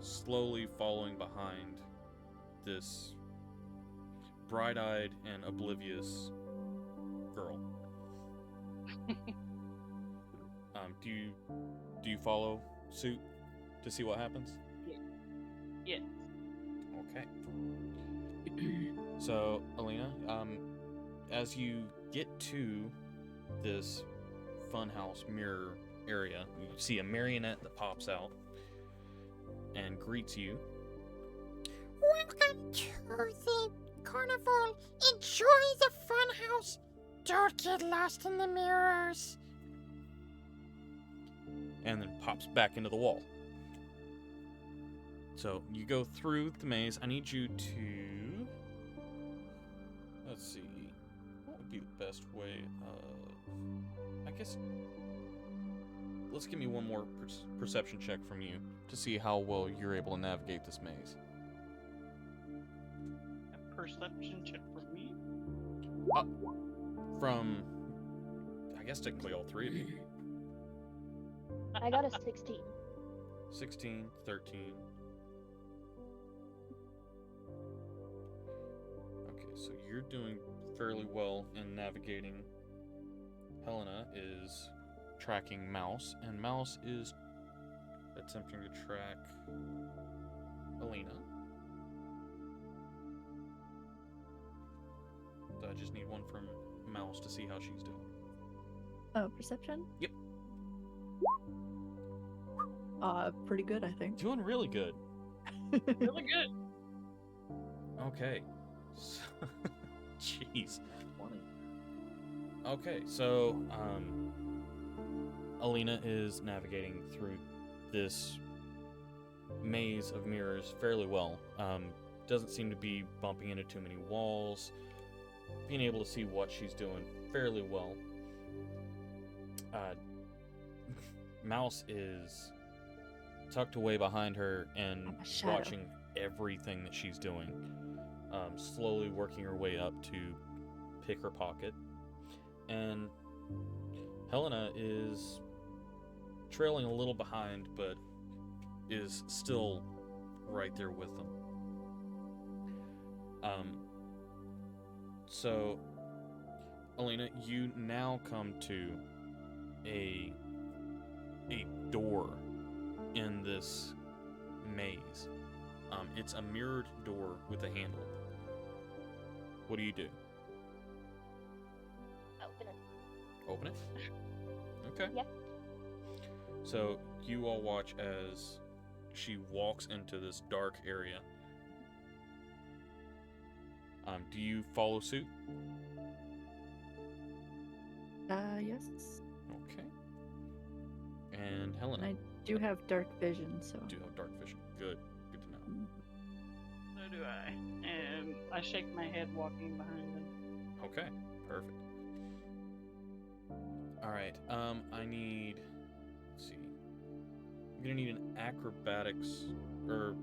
slowly following behind this bright-eyed and oblivious girl. Do you follow suit to see what happens? Yeah. Okay. So, Alina, as you get to this funhouse mirror area, you see a marionette that pops out and greets you. Welcome to the carnival. Enjoy the funhouse. Don't get lost in the mirrors. And then pops back into the wall. So you go through the maze. I need you to... Let's see. What would be the best way of... I guess... Let's give me one more perception check from you to see how well you're able to navigate this maze. A perception check for me? From... I guess technically all three of you. I got a 16. 16, 13. Okay, so you're doing fairly well in navigating. Helena is tracking Mouse, and Mouse is attempting to track Alina. So I just need one from Mouse to see how she's doing. Oh, perception? Yep. Pretty good, I think. Doing really good. Really good. Okay. Jeez. 20. Okay, so Alina is navigating through this maze of mirrors fairly well. Doesn't seem to be bumping into too many walls. Being able to see what she's doing fairly well. Mouse is tucked away behind her and Shadow. watching everything that she's doing. Slowly working her way up to pick her pocket. And Helena is trailing a little behind, but is still right there with them. So, Alina, you now come to a door in this maze. It's a mirrored door with a handle. What do you do? Open it. Open it? Okay. Yep. So you all watch as she walks into this dark area. Do you follow suit? Yes. Okay. And Helena, I do have dark vision, so. do have dark vision. Good. Good to know. So do I. And I shake my head walking behind them. Okay. Perfect. All right. I need. Let's see. I'm gonna need an acrobatics or.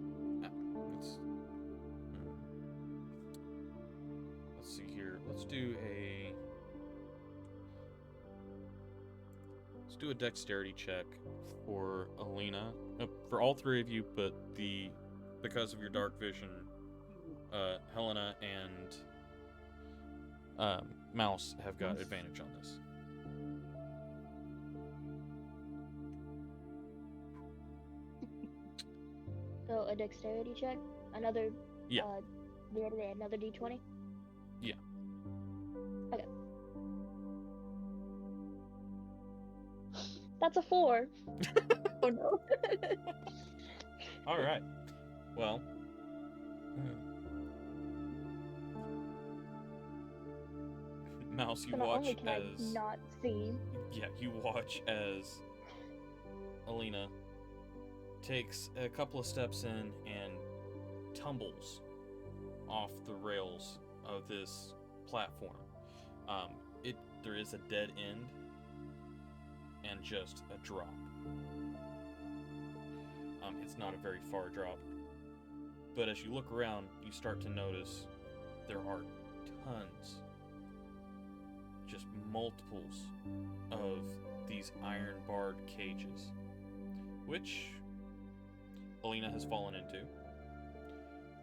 Let's see here. Let's do a dexterity check for Alina. For all three of you, but because of your dark vision, Helena and Mouse have got advantage on this. So a dexterity check. Another. Yeah. Another d20. Yeah. Okay. That's a 4. Oh no. All right. Well. Mouse, you So not watch only can I as not see. yeah, you watch as Alina takes a couple of steps in and tumbles off the rails of this platform. There is a dead end and just a drop. It's not a very far drop. But as you look around, you start to notice there are tons, just multiples of these iron barred cages, which Helena has fallen into.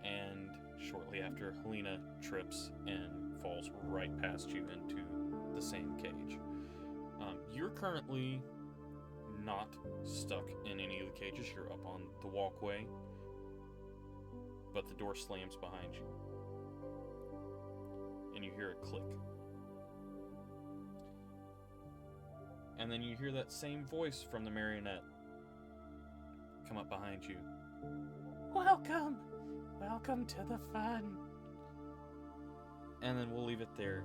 And shortly after, Helena trips and falls right past you into the same cage. You're currently not stuck in any of the cages. You're up on the walkway, but the door slams behind you, and you hear a click. And then you hear that same voice from the marionette come up behind you. Welcome! Welcome to the fun! And then we'll leave it there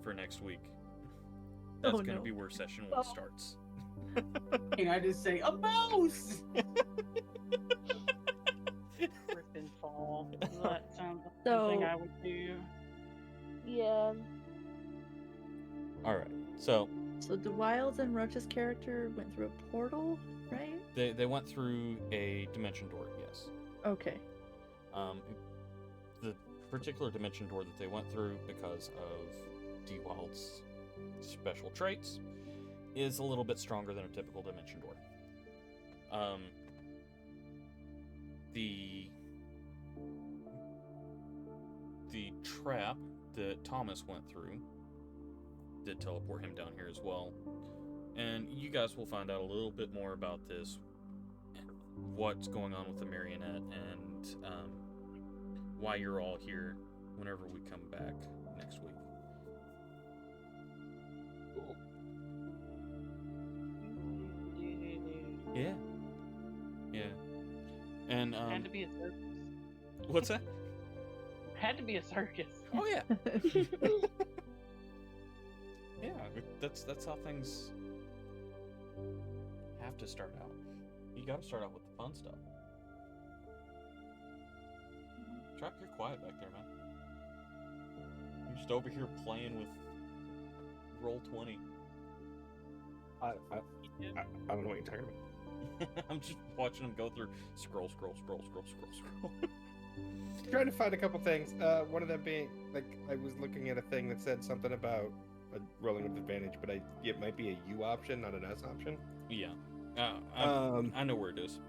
for next week. That's going to be where session 1 starts. Can I just say, a mouse? Trip and fall. That sounds like So- something I would do. Yeah. Alright, so So the Wilds and Roach's character went through a portal, right? they went through a dimension door, yes. Okay. The particular dimension door that they went through, because of D-Wild's special traits, is a little bit stronger than a typical dimension door. The trap that Thomas went through did teleport him down here as well. And you guys will find out a little bit more about this, what's going on with the marionette, and why you're all here whenever we come back next week. Cool. Yeah. Yeah. And Had to be a circus. what's that? Had to be a circus. Oh yeah. Yeah, that's how things have to start out. You got to start out with the fun stuff. Trap, you're quiet back there, man. You're just over here playing with Roll20. I don't know what you're talking about. I'm just watching them go through scroll. Trying to find a couple things. One of them being, like, I was looking at a thing that said something about rolling with advantage, but it might be a U option, not an S option. Yeah. I know where it is.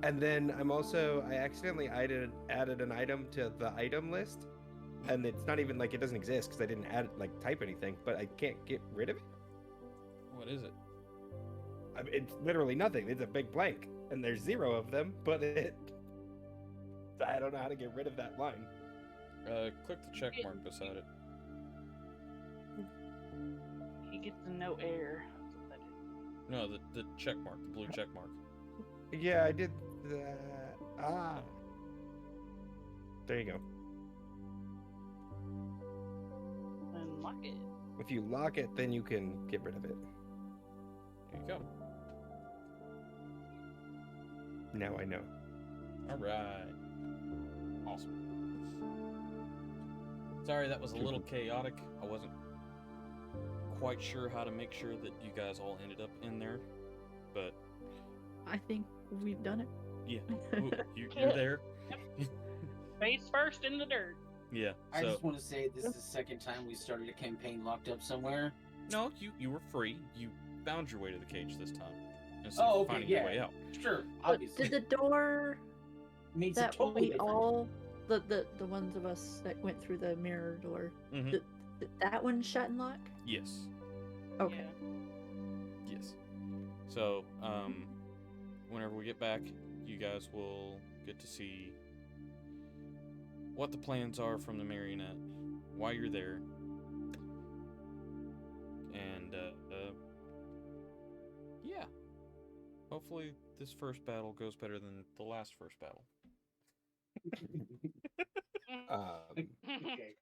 And then I accidentally added an item to the item list, and it's not even like it doesn't exist because I didn't type anything, but I can't get rid of it. What is it? It's literally nothing. It's a big blank, and there's 0 of them, but I don't know how to get rid of that line. Click the check mark beside it. He gets no air. That's what that is. No, the check mark, the blue check mark. Yeah, I did that. There you go. Unlock it. If you lock it, then you can get rid of it. There you go. Now I know. Alright. Awesome. Sorry that was a little chaotic. I wasn't quite sure how to make sure that you guys all ended up in there, but I think we've done it. yeah, you're there. Face first in the dirt. Yeah. I So just want to say this is the second time we started a campaign locked up somewhere. no, you were free. You found your way to the cage this time instead Oh, of okay, finding yeah. your way out. Sure, But obviously. did the door Makes it that totally we different. all the ones of us that went through the mirror door, Mhm. did that one shut and lock? Yes. Okay. Yes. So, whenever we get back, you guys will get to see what the plans are from the marionette, why you're there, and, yeah. Hopefully this first battle goes better than the last first battle. Um, Okay.